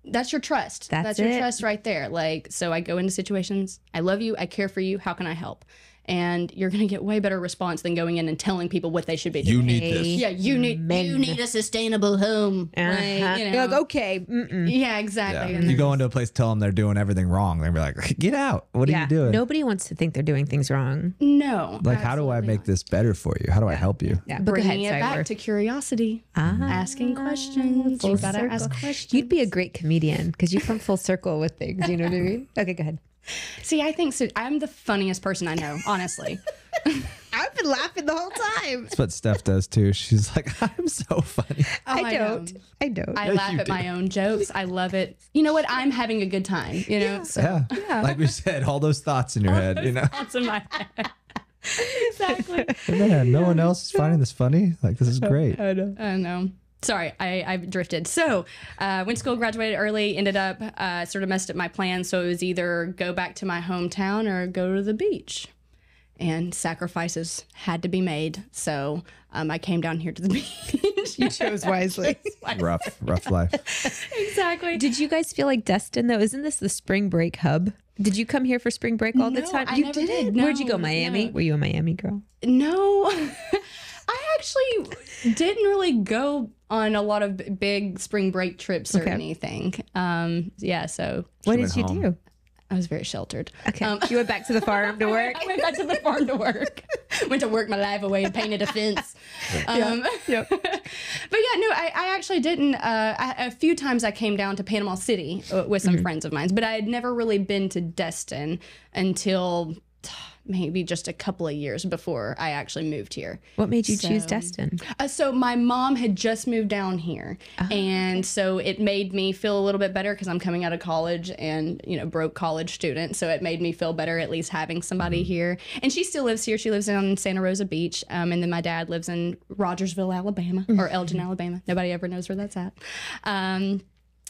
that's your trust. That's your it. trust right there. Like, so I go into situations. I love you. I care for you. How can I help? And you're going to get way better response than going in and telling people what they should be doing. You need this. Yeah, you need a sustainable home. Like, You're like, okay. Mm-mm. Yeah, exactly. Yeah. And You go into a place, tell them they're doing everything wrong. They'll be like, get out. What are you doing? Nobody wants to think they're doing things wrong. no. Like, how do I make this better for you? How do I help you? Yeah, but go Bringing ahead, it back to curiosity, asking questions. full You gotta circle. ask questions. You'd be a great comedian because you come full circle with things. You know what I mean? Okay, go ahead. See, I think so. I'm the funniest person I know, honestly. I've been laughing the whole time. That's what Steph does too. She's like, I'm so funny. I don't. I laugh at my own jokes. I love it. You know what? I'm having a good time. You know. So Yeah. Like we said, all those thoughts in your head, you know? thoughts in my head. Exactly. Man, no one else is finding this funny. Like, this is great. I know. Sorry, I've drifted. So, went to school, graduated early, ended up sort of messed up my plans. So it was either go back to my hometown or go to the beach. And sacrifices had to be made. So I came down here to the beach. You chose wisely. Rough life. Exactly. Did you guys feel like Destin though? Isn't this the spring break hub? Did you come here for spring break all the No, time? I You never did. did. Where'd you go? No, Miami? no. Were you a Miami girl? No, I actually didn't really go on a lot of big spring break trips or anything. Yeah, so What She did you went home. do? I was very sheltered. Okay. You went back to the farm to work. I went back to the farm to work. Went to work my life away and painted a fence. But yeah, no, I actually didn't. A few times I came down to Panama City with some friends of mine, but I had never really been to Destin until maybe just a couple of years before I actually moved here. What made you choose Destin? So my mom had just moved down here, and so it made me feel a little bit better because I'm coming out of college and, broke college student. So it made me feel better at least having somebody here. And she still lives here. She lives in Santa Rosa Beach, and then my dad lives in Rogersville, Alabama, or Elgin, Alabama. Nobody ever knows where that's at.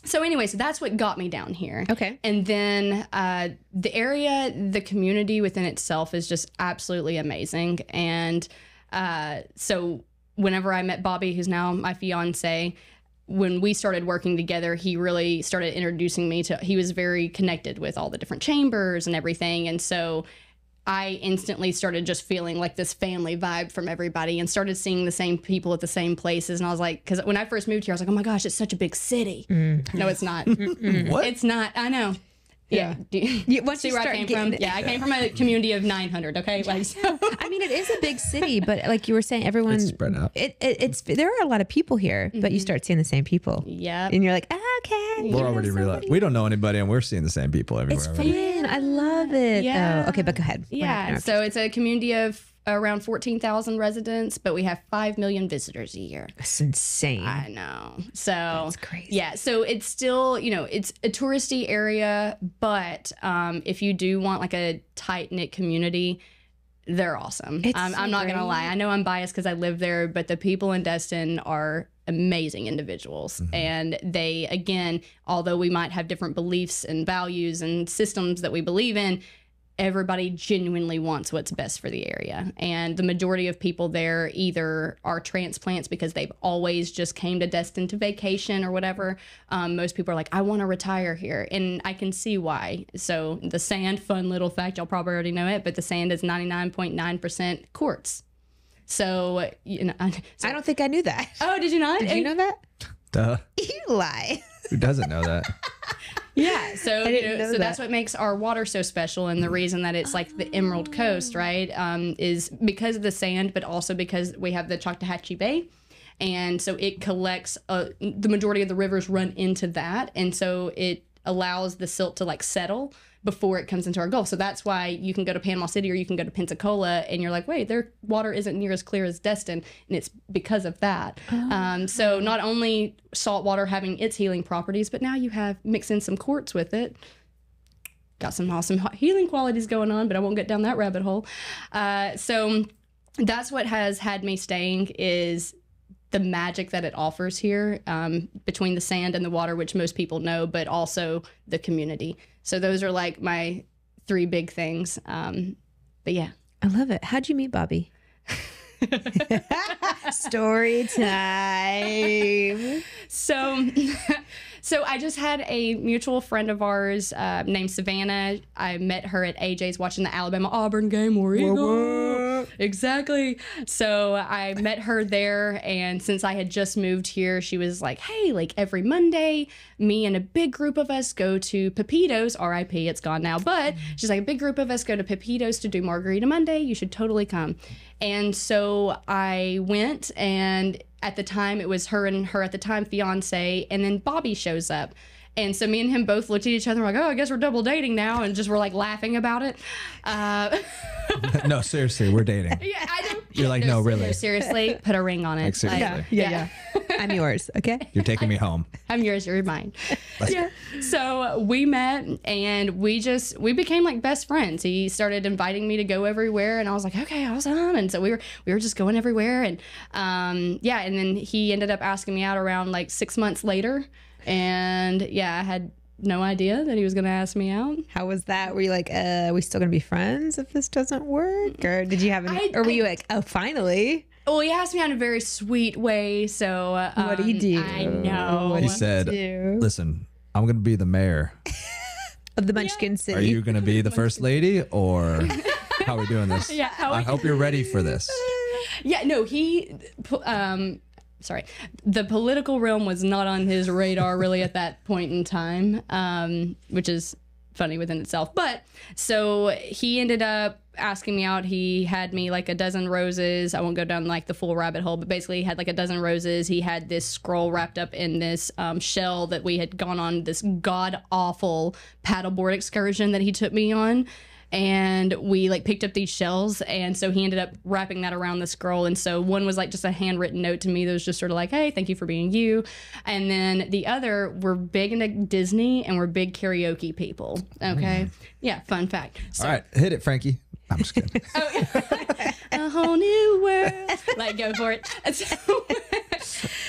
So anyway, so that's what got me down here. Okay. And then the area, the community within itself is just absolutely amazing. And so whenever I met Bobby, who's now my fiance, when we started working together, he really started introducing me to, he was very connected with all the different chambers and everything. And so I instantly started just feeling like this family vibe from everybody and started seeing the same people at the same places. And I was like, because when I first moved here, I was like, oh my gosh, it's such a big city. No, it's not. What? It's not. I know. Yeah. Once See you where I start came getting from? Yeah, I came from a community of 900. Okay. Like, so. I mean, it is a big city, but like you were saying, everyone It's spread out. It's there are a lot of people here, but you start seeing the same people. Yep. And you're like, okay. We're already realizing we don't know anybody, and we're seeing the same people everywhere. It's fun. I love it. Yeah. Oh, okay, but go ahead. Yeah. So it's a community of around 14,000 residents, but we have 5 million visitors a year. That's insane. I know. So That's crazy. Yeah. So it's still, it's a touristy area, but if you do want like a tight knit community, they're awesome. I'm not going to lie. I know I'm biased because I live there, but the people in Destin are amazing individuals. And they, again, although we might have different beliefs and values and systems that we believe in, everybody genuinely wants what's best for the area. And the majority of people there either are transplants because they've always just came to Destin to vacation or whatever. Most people are like, I want to retire here. And I can see why. So the sand, fun little fact, y'all probably already know it, but the sand is 99.9% quartz. So, I don't think I knew that. Oh, did you not? Did you know that? Duh. You lie. Who doesn't know that? Yeah, so know that's what makes our water so special, and the reason that it's like the Emerald Coast, right, is because of the sand, but also because we have the Choctawhatchee Bay, and so it collects the majority of the rivers run into that, and so it allows the silt to like settle before it comes into our Gulf. So that's why you can go to Panama City or you can go to Pensacola and you're like, wait, their water isn't near as clear as Destin. And it's because of that. So not only salt water having its healing properties, but now you have mix in some quartz with it. Got some awesome healing qualities going on, but I won't get down that rabbit hole. So that's what has had me staying is the magic that it offers here between the sand and the water, which most people know, but also the community. So those are like my 3 big things. But yeah. I love it. How'd you meet Bobby? Story time. So I just had a mutual friend of ours named Savannah. I met her at AJ's watching the Alabama-Auburn game. War Eagle. Exactly. So I met her there, and since I had just moved here, she was like, hey, like every Monday, me and a big group of us go to Pepito's, RIP, it's gone now, but she's like, a big group of us go to Pepito's to do Margarita Monday. You should totally come. And so I went, and at the time, it was her and her at the time fiance, and then Bobby shows up. And so me and him both looked at each other like, oh, I guess we're double dating now, and just were like laughing about it. No, seriously, we're dating. Yeah, I don't. You're like, no, really. No, seriously, put a ring on it. Like, seriously. Yeah. I'm yours. Okay. You're taking me home. I'm yours, you're mine. Yeah. So we met and we became like best friends. He started inviting me to go everywhere, and I was like, okay, awesome. And so we were just going everywhere, and and then he ended up asking me out around like 6 months later, and I had no idea that he was going to ask me out. How was that? Were you like, are we still going to be friends if this doesn't work? Or did you have any, or were you like, oh, finally? Well, he asked me out in a very sweet way. So what do you do? I know. He said, listen, I'm going to be the mayor. Of the Munchkin City. Are you going to be the first lady, or how are we doing this? Yeah. I hope you're ready for this. Yeah, no, the political realm was not on his radar really at that point in time, which is funny within itself. But so he ended up asking me out. He had me like a dozen roses. I won't go down like the full rabbit hole, but basically he had like a dozen roses. He had this scroll wrapped up in this shell that we had gone on this god awful paddleboard excursion that he took me on. And we like picked up these shells, and so he ended up wrapping that around the scroll. And so one was like just a handwritten note to me that was just sort of like, hey, thank you for being you. And then the other, we're big into Disney and we're big karaoke people. Okay. Yeah, fun fact. So, all right, hit it, Frankie. I'm just kidding. A whole new world. Like, go for it.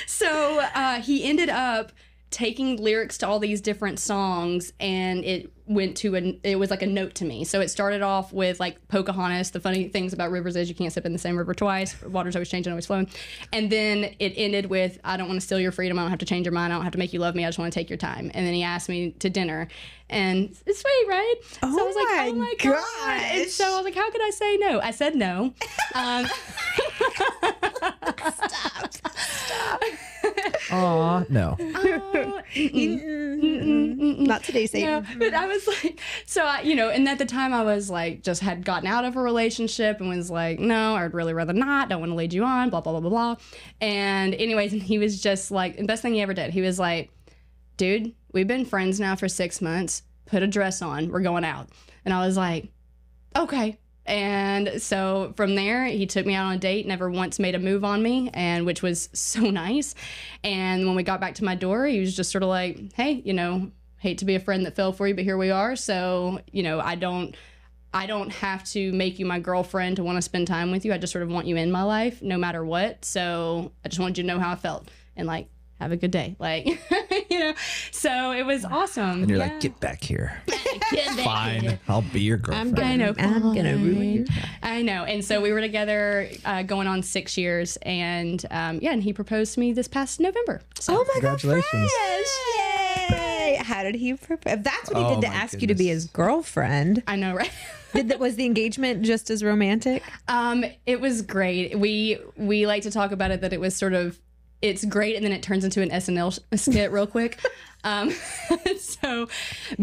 So he ended up taking lyrics to all these different songs, and it was like a note to me. So it started off with like Pocahontas, the funny things about rivers is you can't sip in the same river twice, water's always changing, always flowing. And then it ended with, I don't want to steal your freedom, I don't have to change your mind, I don't have to make you love me, I just want to take your time. And then he asked me to dinner, and it's sweet, right? So I was like, oh my God. And so I was like, how could I say no? I said no. Stop. Aw, no. Not today, Satan. Yeah, but I was like, so I, and at the time I was like, just had gotten out of a relationship and was like, no, I'd really rather not, don't want to lead you on, blah, blah, blah, blah, blah. And anyways, and he was just like, the best thing he ever did, he was like, dude, we've been friends now for 6 months, put a dress on, we're going out. And I was like, okay. And so from there, he took me out on a date, never once made a move on me, and which was so nice. And when we got back to my door, he was just sort of like, hey, hate to be a friend that fell for you, but here we are. So, I don't have to make you my girlfriend to want to spend time with you. I just sort of want you in my life no matter what. So I just wanted you to know how I felt and like, have a good day. Like, so it was awesome. And you're like, get back here. Fine. I'll be your girlfriend. I know. I'm going to ruin your life. I know. And so we were together going on 6 years. And and he proposed to me this past November. So. Oh my Congratulations. gosh. Yay. How did he propose? That's what he did to ask you to be his girlfriend. I know, right? Was the engagement just as romantic? It was great. We like to talk about it that it was sort of, it's great, and then it turns into an SNL skit real quick. So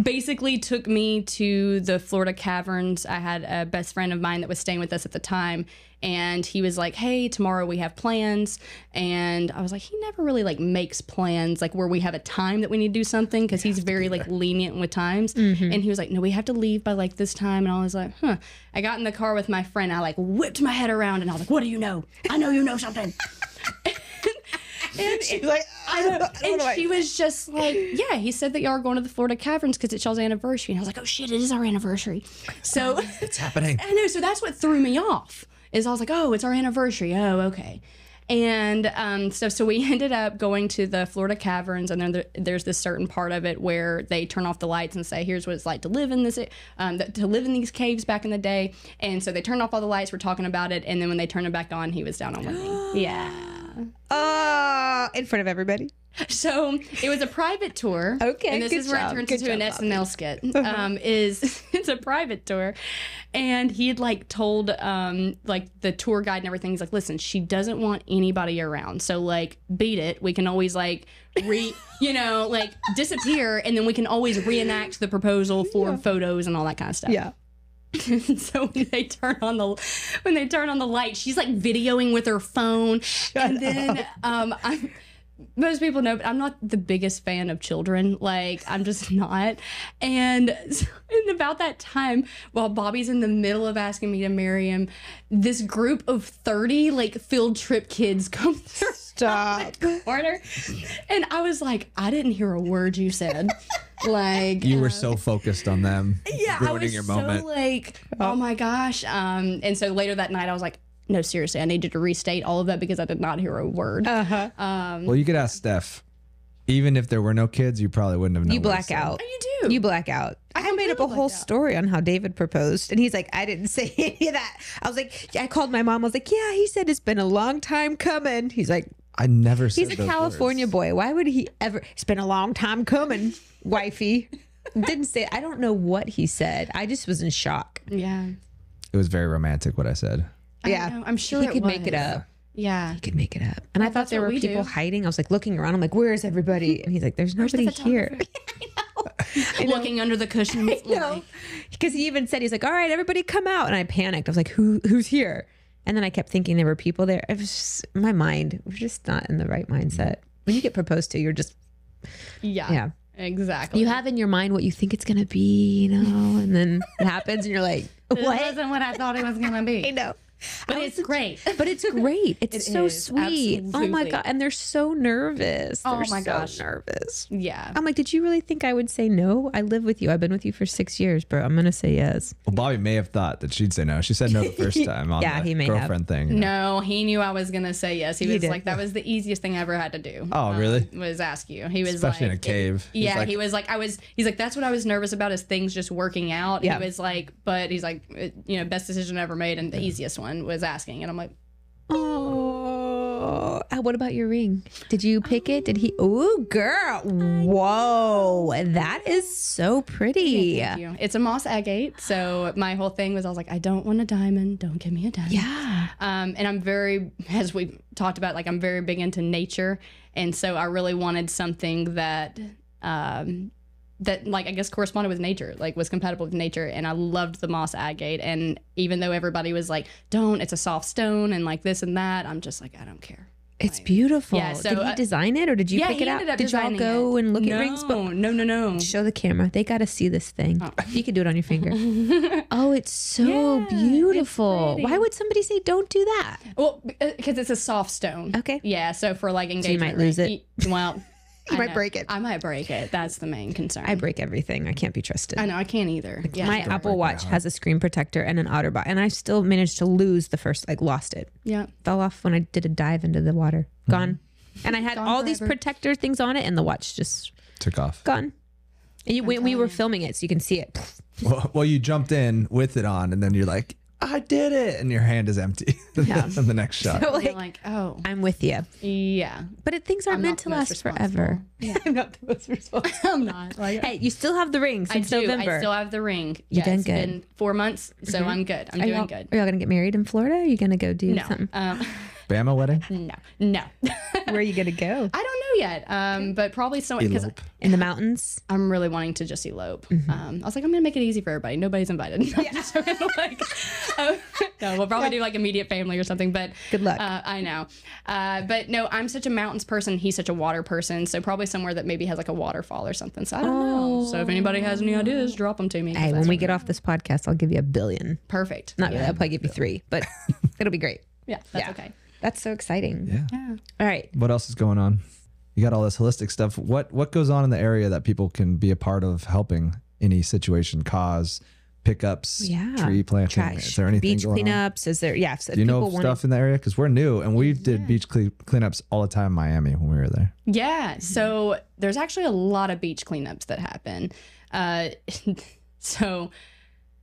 basically took me to the Florida caverns. I had a best friend of mine that was staying with us at the time, and he was like, hey, tomorrow we have plans. And I was like, he never really like makes plans like where we have a time that we need to do something, because he's very like lenient with times. And he was like, no, we have to leave by like this time. And I was like, huh. I got in the car with my friend, I like whipped my head around, and I was like, what do you know? I know you know something. And she's like, she was just like, yeah, he said that y'all are going to the Florida caverns because it's y'all's anniversary. And I was like, oh shit, it is our anniversary. So it's happening. I know. So that's what threw me off, is I was like, oh, it's our anniversary. Oh, okay. And so we ended up going to the Florida caverns, and then there's this certain part of it where they turn off the lights and say, here's what it's like to live in this, to live in these caves back in the day. And so they turned off all the lights. We're talking about it, and then when they turned it back on, he was down on one knee. Yeah. In front of everybody. So it was a private tour. Okay, and this is where it turns into an SNL skit. It's a private tour, and he had like told like the tour guide and everything. He's like, listen, she doesn't want anybody around, so like beat it. We can always like like disappear, and then we can always reenact the proposal for photos and all that kind of stuff. Yeah. So when they turn on the light, she's like videoing with her phone. Then most people know, but I'm not the biggest fan of children. Like, I'm just not. And about that time, while Bobby's in the middle of asking me to marry him, this group of 30 like field trip kids come through. Stop. The corner. And I was like, I didn't hear a word you said. Like, you were so focused on them. Yeah, ruining I was your so moment. like, oh my gosh. And so later that night, I was like, no, seriously, I need you to restate all of that because I did not hear a word. Well, you could ask Steph. Even if there were no kids, you probably wouldn't have known. You black out. Oh, you do. You black out. I made up a whole story on how David proposed, and he's like, I didn't say any of that. I was like, I called my mom. I was like, yeah, he said it's been a long time coming. He's like, I never said he's a California boy. Why would he ever? It's been a long time coming, wifey. Didn't say. I don't know what he said. I just was in shock. Yeah. It was very romantic what I said. Yeah, I'm sure he could make it up. Yeah. He could make it up. And I thought there were what we people do. hiding. I was like looking around. I'm like, where's everybody? And he's like, there's nobody here. Looking under the cushion. Because he even said, he's like, all right, everybody come out. And I panicked. I was like, who's here? And then I kept thinking there were people there. It was just, my mind was just not in the right mindset. When you get proposed to, you're just, yeah. Exactly. You have in your mind what you think it's going to be, and then it happens and you're like, what? This wasn't what I thought it was going to be. I know. But it's great. But it's great. It's It so is, sweet. Oh my absolutely. God. And they're so nervous. Oh They're my so gosh. nervous. Yeah. I'm like, did you really think I would say no? I live with you. I've been with you for 6 years, bro. I'm going to say yes. Well, Bobby may have thought that she'd say no. She said no the first time on Yeah, the he may have. girlfriend thing. you know. No, he knew I was gonna say yes. He was did. like, that was the easiest thing I ever had to do. Oh, really? Was ask you. He was Especially like, in a cave. He's Yeah, like- he was like, he's like, that's what I was nervous about is things just working out. Yeah. He was like, but he's like, best decision ever made, and the easiest one was asking. And I'm like, Oh, what about your ring? Did you pick it? Did he? Ooh, girl. Whoa. That is so pretty. thank you. It's a moss agate. So my whole thing was, I was like, I don't want a diamond. Don't give me a diamond. Yeah. And I'm very, as we talked about, like I'm very big into nature, and so I really wanted something that, that like I guess corresponded with nature, like was compatible with nature. And I loved the moss agate. And even though everybody was like, "Don't," it's a soft stone, and like this and that, I'm just like, I don't care. It's beautiful. Yeah, so, did he design it or did you Yeah, pick he it out? ended up Did y'all designing go it. and look no, at rings? No. Show the camera. They got to see this thing. You can do it on your finger. Oh, it's so Yeah, it's beautiful. pretty. Why would somebody say don't do that? Well, because it's a soft stone. Okay. Yeah. So for like engagement, might lose ring- Well, You I might know. break it. I might break it. That's the main concern. I break everything. I can't be trusted. I know. I can't either. Yeah. My Apple Watch has a screen protector and an OtterBot, and I still managed to lose the first, lost it. Yeah. Fell off when I did a dive into the water. Gone. And I had Gone all these forever. protector things on it, and the watch just Took off. gone. And when we were filming it, so you can see it. Well, you jumped in with it on, and then you're like, I did it. And your hand is empty Yeah. in the next shot. So, You're like, oh, I'm with you. yeah. But things aren't I'm meant not to the most last forever. I'm not the most responsible. I'm not. Like, Hey, you still have the ring I since do. November. I still have the ring. You done It's good. been 4 months, so I'm good. I'm doing good. Are y'all gonna get married in Florida? Are you gonna go do No. something? Bama wedding? No. Where are you gonna go? I don't know yet. But probably somewhere because Elope. In the mountains? I'm really wanting to just elope. I was like, I'm gonna make it easy for everybody. Nobody's invited. I'm just joking, no, we'll probably do like immediate family or something. But Good luck. I know. But no, I'm such a mountains person. He's such a water person. So probably somewhere that maybe has like a waterfall or something. So I don't know. So if anybody has any ideas, drop them to me. 'cause Hey, that's when we get off this podcast, I'll give you $1 billion. perfect. Not really. I'll probably give you 3, but it'll be great. Yeah, that's okay. That's so exciting. Yeah. All right. What else is going on? You got all this holistic stuff. What goes on in the area that people can be a part of helping any situation, cause, pickups, Yeah. tree planting? Trash. Is there anything Beach going on? cleanups? Is there? Yeah. So Do you know people want stuff in the area? Because we're new and we did beach cleanups all the time in Miami when we were there. Yeah. So there's actually a lot of beach cleanups that happen. So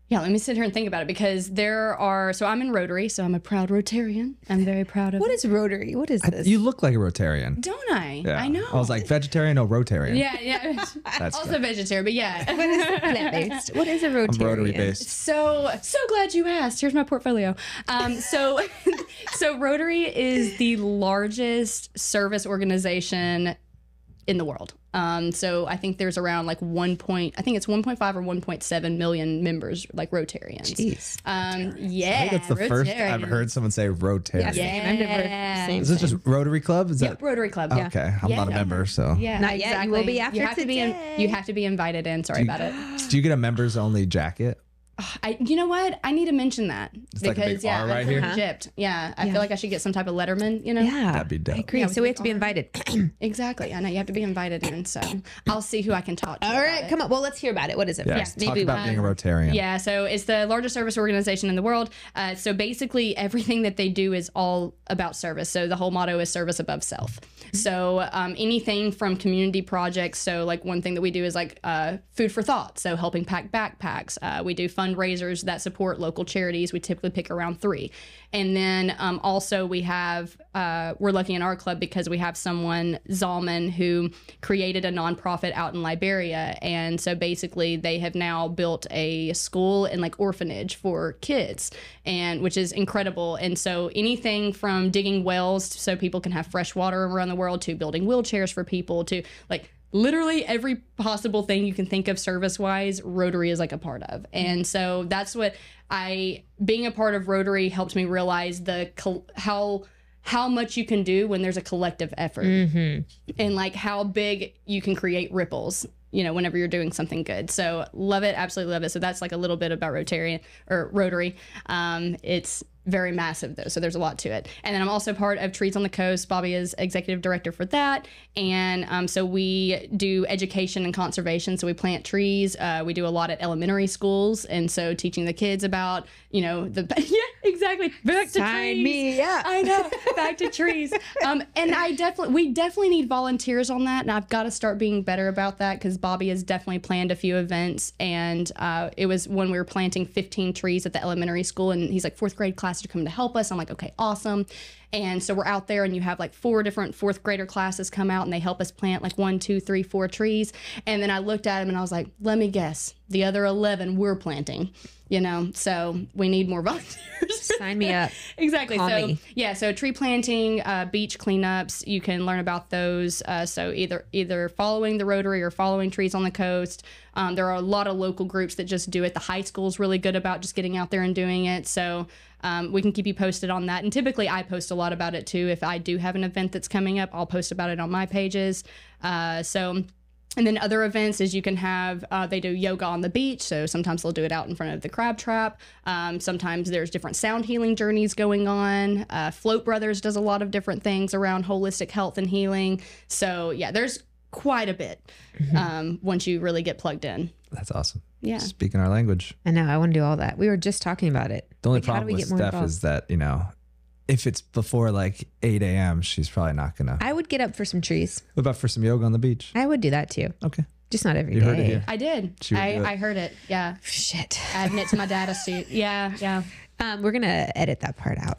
yeah, let me sit here and think about it because so I'm in Rotary, so I'm a proud Rotarian. I'm very proud of What it. is Rotary? What is this? You look like a Rotarian. Don't I? Yeah. I know. I was like vegetarian or Rotarian. yeah. That's Also good. vegetarian, but yeah. Plant-based. What is a I'm Rotary? Rotary based. So glad you asked. Here's my portfolio. So Rotary is the largest service organization in the world. So I think there's around like 1.5 or 1.7 million members, like Rotarians. Jeez. Yeah. I think that's the first I've Rotarians. heard someone say Rotarian. Yeah, same. I've never. Same. Is it just Rotary Club? Is Yep, that Rotary Club. Yeah. okay? I'm not a member, so Yeah, Not yet. You will be after you have to be today. you have to be invited in. Sorry about it. do you get a members only jacket? You know what? I need to mention that It's like a big R I'm right here? gypped. Yeah, I feel like I should get some type of letterman. You know? Yeah. That'd be dope. I agree. Yeah, So we have to be invited. Exactly. I know you have to be invited in. So I'll see who I can talk to. All right. Come on. Well, let's hear about it. What is it? Yeah. first? Talk about being a Rotarian. Yeah, so it's the largest service organization in the world. So basically, everything that they do is all about service. So the whole motto is service above self. So anything from community projects. So like one thing that we do is like food for thought. So helping pack backpacks. We do fundraisers that support local charities. We typically pick around 3. And then also we have, we're lucky in our club because we have someone, Zalman, who created a nonprofit out in Liberia. And so basically they have now built a school and like orphanage for kids, and which is incredible. And so anything from digging wells so people can have fresh water around the world to building wheelchairs for people to like literally every possible thing you can think of service wise, Rotary is like a part of. And so that's what being a part of Rotary helped me realize how much you can do when there's a collective effort and like how big you can create ripples whenever you're doing something good. So love it. Absolutely love it. So that's like a little bit about Rotary. It's very massive though, so there's a lot to it. And then I'm also part of Trees on the Coast. Bobby is executive director for that, and so we do education and conservation. So we plant trees. We do a lot at elementary schools, and so teaching the kids about exactly back to Sign trees. me up. I know, back to trees. And we definitely need volunteers on that, and I've got to start being better about that because Bobby has definitely planned a few events, and it was when we were planting 15 trees at the elementary school, and he's like, 4th grade class to come to help us. I'm like, okay, awesome. And so we're out there, and you have like 4 different 4th grader classes come out, and they help us plant like 1, 2, 3, 4 trees. And then I looked at him and I was like, let me guess, the other 11 we're planting, so we need more volunteers. Sign me up. Exactly. Call me. So tree planting, beach cleanups, you can learn about those. So either following the Rotary or following Trees on the Coast. There are a lot of local groups that just do it. The high school is really good about just getting out there and doing it. So we can keep you posted on that. And typically I post a lot about it too. If I do have an event that's coming up, I'll post about it on my pages. And then other events is you can have, they do yoga on the beach. So sometimes they'll do it out in front of the crab trap. Sometimes there's different sound healing journeys going on. Float Brothers does a lot of different things around holistic health and healing. So yeah, there's quite a bit once you really get plugged in. That's awesome. Yeah. Speaking our language. I know. I want to do all that. We were just talking about it. The only Like, how do problem we with get more Steph involved? is that, if it's before like 8 a.m., she's probably not going to. I would get up for some trees. What about for some yoga on the beach? I would do that too. Okay. Just not every day. You heard it here. I did. She would do it. I heard it. Yeah. Shit. Adding it to my data sheet. Yeah. We're going to edit that part out.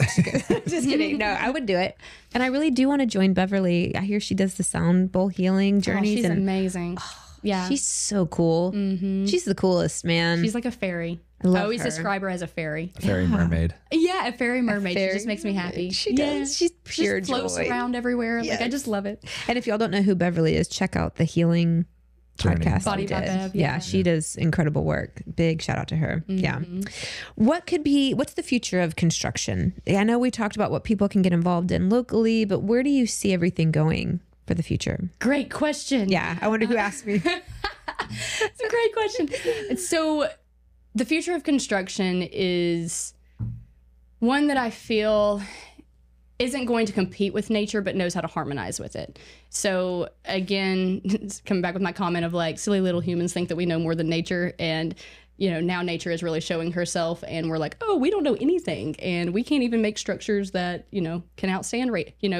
Just kidding. No, I would do it. And I really do want to join Beverly. I hear she does the sound bowl healing journeys. She's and amazing. Yeah. she's so cool. She's the coolest, man. She's like a fairy. I love always her. describe her as a fairy. Fairy mermaid. Yeah, a fairy mermaid. fairy She just makes me happy. She does. She's pure just floats joy. around everywhere. Like I Yes. just love it. And if y'all don't know who Beverly is, check out the healing Journey. podcast. Body we by did. Bev, Yeah, yeah. she does incredible work. Big shout out to her. Yeah. What's the future of construction? I know we talked about what people can get involved in locally, but where do you see everything going for the future? Great question. Yeah, I wonder who asked me. It's a great question. So the future of construction is one that I feel isn't going to compete with nature, but knows how to harmonize with it. So again, it's coming back with my comment of like, silly little humans think that we know more than nature. And, now nature is really showing herself and we're like, oh, we don't know anything. And we can't even make structures that, can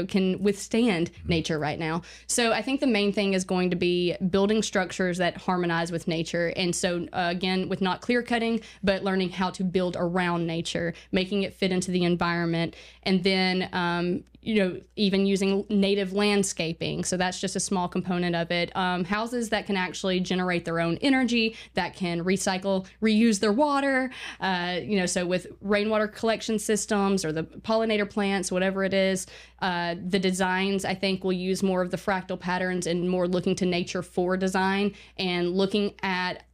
can withstand nature right now. So I think the main thing is going to be building structures that harmonize with nature. And so again, with not clear cutting, but learning how to build around nature, making it fit into the environment. And then, even using native landscaping. So that's just a small component of it. Houses that can actually generate their own energy, that can recycle, reuse their water, so with rainwater collection systems or the pollinator plants, whatever it is, the designs, I think, will use more of the fractal patterns and more looking to nature for design and looking at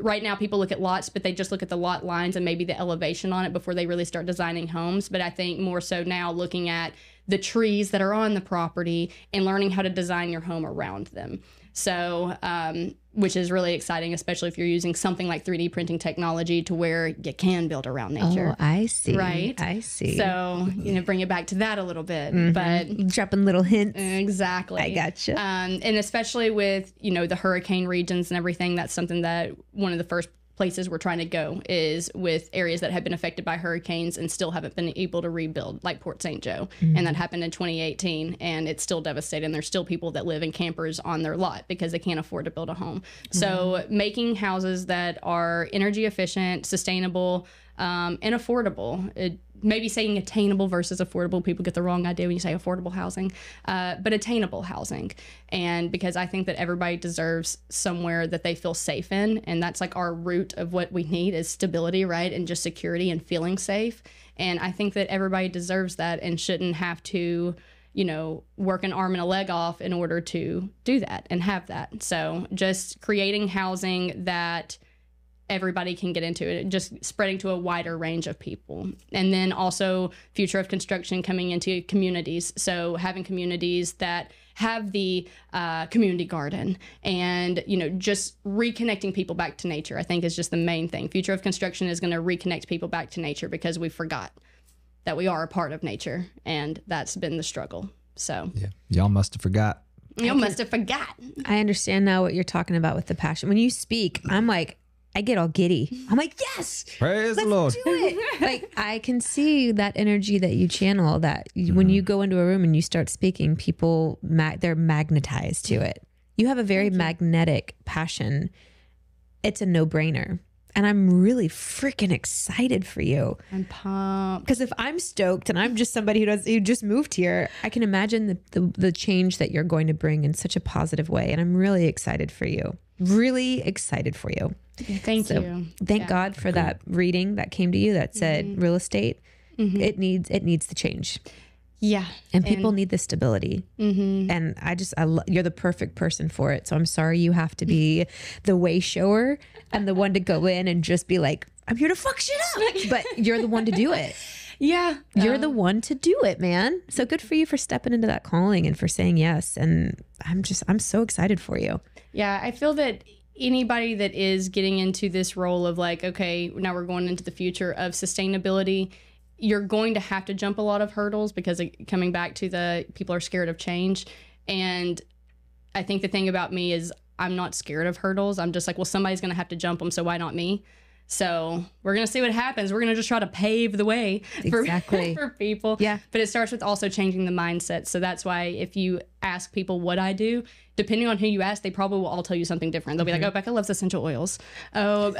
right now people look at lots, but they just look at the lot lines and maybe the elevation on it before they really start designing homes. But I think more so now looking at the trees that are on the property and learning how to design your home around them. So, which is really exciting, especially if you're using something like 3D printing technology to where you can build around nature. Oh, I see. Right. I see. So, bring it back to that a little bit, but dropping little hints. exactly. I gotcha. And especially with, the hurricane regions and everything, that's something that one of the first places we're trying to go is with areas that have been affected by hurricanes and still haven't been able to rebuild, like Port St. Joe. And that happened in 2018, and it's still devastating. There's still people that live in campers on their lot because they can't afford to build a home. So making houses that are energy efficient, sustainable, and affordable. Maybe saying attainable versus affordable. People get the wrong idea when you say affordable housing, but attainable housing. And because I think that everybody deserves somewhere that they feel safe in. And that's like our root of what we need is stability, right? And just security and feeling safe. And I think that everybody deserves that and shouldn't have to, work an arm and a leg off in order to do that and have that. So just creating housing that everybody can get into it, just spreading to a wider range of people. And then also future of construction coming into communities. So having communities that have the community garden and, you know, just reconnecting people back to nature, I think is just the main thing. Future of construction is going to reconnect people back to nature because we forgot that we are a part of nature, and that's been the struggle. So Yeah. Y'all must have forgot. you must have forgot. I understand now what you're talking about with the passion. When you speak, I'm like, I get all giddy. I'm like, yes, Praise the let's Lord. do it. Like, I can see that energy that you channel, that when you go into a room and you start speaking, people, they're magnetized to it. You have a very magnetic passion. It's a no-brainer. And I'm really freaking excited for you. I'm pumped. Because if I'm stoked and I'm just somebody who just moved here, I can imagine the change that you're going to bring in such a positive way. And I'm really excited for you. Really excited for you. Thank you. Thank God for that reading that came to you that said real estate. It needs to change. Yeah. And people need the stability. And you're the perfect person for it. So I'm sorry you have to be the way shower and the one to go in and just be like, I'm here to fuck shit up. But you're the one to do it. Yeah. You're the one to do it, man. So good for you for stepping into that calling and for saying yes. And I'm so excited for you. Yeah. I feel that anybody that is getting into this role of like, okay, now we're going into the future of sustainability, you're going to have to jump a lot of hurdles because coming back to the people are scared of change. And I think the thing about me is I'm not scared of hurdles. I'm just like, well, somebody's going to have to jump them. So why not me? So we're going to see what happens. We're going to just try to pave the way for people. Yeah. But it starts with also changing the mindset. So that's why if you ask people what I do, depending on who you ask, they probably will all tell you something different. They'll be like, oh, Bekah loves essential oils. Oh,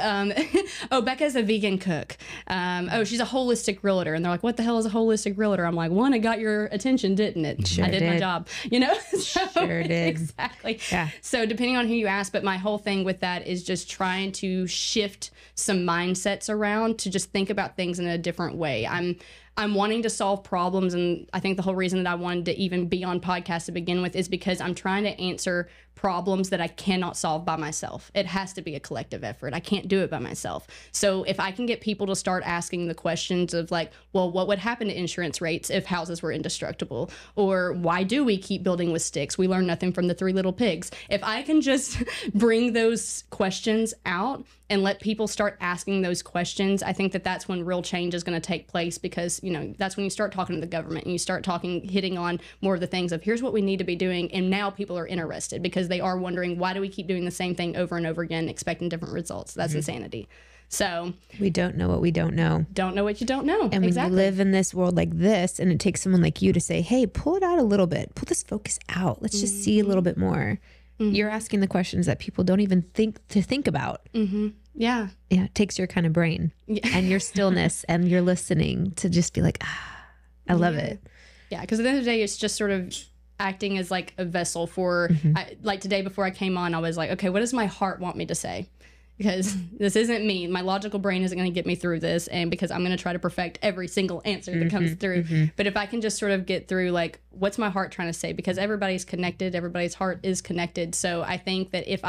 Bekah's a vegan cook. Oh, she's a holistic realtor. And they're like, what the hell is a holistic realtor? I'm like, one, it got your attention, didn't it? Sure I did my job, you know? Sure did. Exactly. Yeah. So depending on who you ask, but my whole thing with that is just trying to shift some mindsets around to just think about things in a different way. I'm wanting to solve problems, and I think the whole reason that I wanted to even be on podcast to begin with is because I'm trying to answer problems that I cannot solve by myself. It has to be a collective effort. I can't do it by myself. So if I can get people to start asking the questions of like, well, what would happen to insurance rates if houses were indestructible? Or why do we keep building with sticks? We learn nothing from the Three Little Pigs. If I can just bring those questions out and let people start asking those questions, I think that that's when real change is going to take place, because, you know, that's when you start talking to the government and you start hitting on more of the things of here's what we need to be doing. And now people are interested because they are wondering, why do we keep doing the same thing over and over again, expecting different results? That's insanity. So we don't know what we don't know. Don't know what you don't know. And when you live in this world like this, and it takes someone like you to say, hey, pull it out a little bit, pull this focus out. Let's just see a little bit more. You're asking the questions that people don't even think about. Yeah. Yeah. It takes your kind of brain and your stillness and your listening to just be like, I love it. Yeah. Because at the end of the day, it's just sort of acting as like a vessel for, like today before I came on, I was like, okay, what does my heart want me to say? Because this isn't me. My logical brain isn't going to get me through this. And because I'm going to try to perfect every single answer that comes through. But if I can just sort of get through, like, what's my heart trying to say? Because everybody's connected. Everybody's heart is connected. So I think that if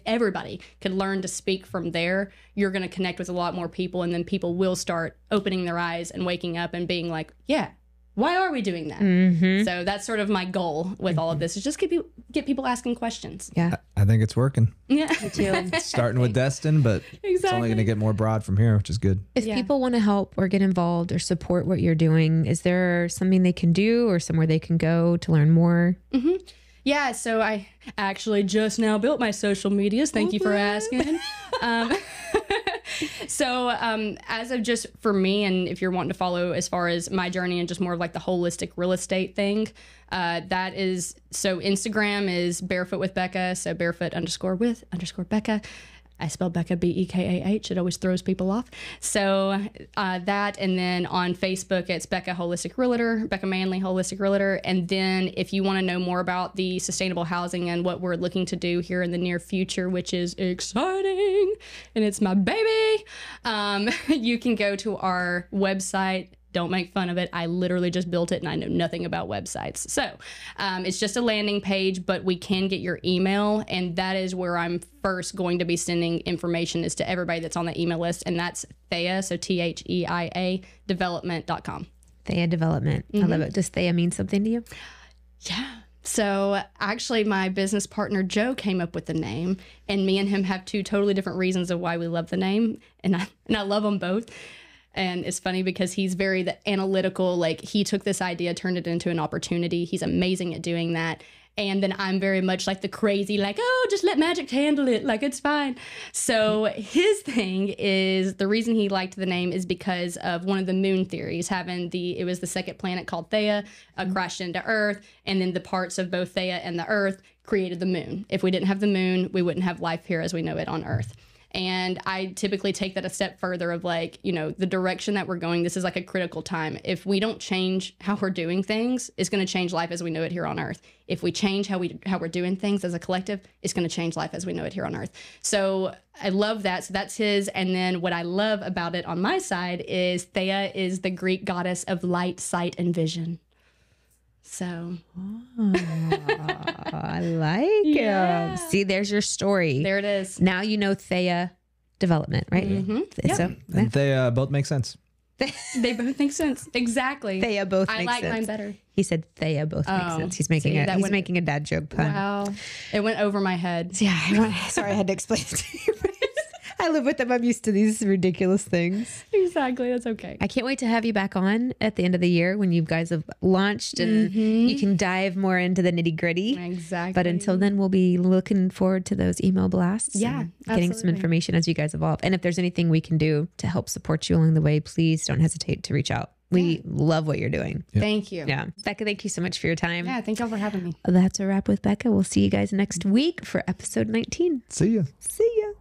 everybody could learn to speak from there, you're going to connect with a lot more people. And then people will start opening their eyes and waking up and being like, yeah, why are we doing that? So that's sort of my goal with all of this, is just get people asking questions. Yeah. I think it's working. Yeah. Me too. It's starting with Destin, but it's only going to get more broad from here, which is good. If people want to help or get involved or support what you're doing, is there something they can do or somewhere they can go to learn more? Yeah, so I actually just now built my social medias. Thank you for asking. So as of just for me, and if you're wanting to follow as far as my journey and just more of like the holistic real estate thing, that is, so Instagram is barefoot with Bekah. So barefoot_with_Bekah. I spell Bekah Bekah. It always throws people off. So that, and then on Facebook, it's Bekah Holistic Realtor, Bekah Manley Holistic Realtor. And then if you want to know more about the sustainable housing and what we're looking to do here in the near future, which is exciting, and it's my baby, you can go to our website, Don't make fun of it. I literally just built it and I know nothing about websites. So it's just a landing page, but we can get your email. And that is where I'm first going to be sending information is to everybody that's on the email list. And that's Thea, so THEIA, development.com. Thea Development. I love it. Does Thea mean something to you? Yeah. So actually my business partner, Joe, came up with the name, and me and him have two totally different reasons of why we love the name. And I love them both. And it's funny because he's very analytical. Like, he took this idea, turned it into an opportunity. He's amazing at doing that. And then I'm very much like the crazy, like, oh, just let magic handle it. Like, it's fine. So his thing is, the reason he liked the name is because of one of the moon theories, it was the second planet called Thea, crashed into Earth. And then the parts of both Thea and the Earth created the moon. If we didn't have the moon, we wouldn't have life here as we know it on Earth. And I typically take that a step further of like, the direction that we're going, this is like a critical time. If we don't change how we're doing things, it's going to change life as we know it here on Earth. If we change how we're doing things as a collective, it's going to change life as we know it here on Earth. So I love that. So that's his. And then what I love about it on my side is Thea is the Greek goddess of light, sight, and vision. So I like it. See, there's your story. There it is. Now you know Thea Development, right? Yep. So, And they both make sense. They both make sense. Exactly. Thea both I makes like sense. mine better. He said Thea both makes sense. He's making making a dad joke pun. Wow. It went over my head. Yeah. Sorry, I had to explain it to you. I live with them. I'm used to these ridiculous things. Exactly. That's okay. I can't wait to have you back on at the end of the year when you guys have launched and you can dive more into the nitty gritty. Exactly. But until then, we'll be looking forward to those email blasts. Yeah, and getting some information as you guys evolve. And if there's anything we can do to help support you along the way, please don't hesitate to reach out. We love what you're doing. Yep. Thank you. Yeah. Bekah, thank you so much for your time. Yeah, thank y'all for having me. That's a wrap with Bekah. We'll see you guys next week for episode 19. See ya. See ya.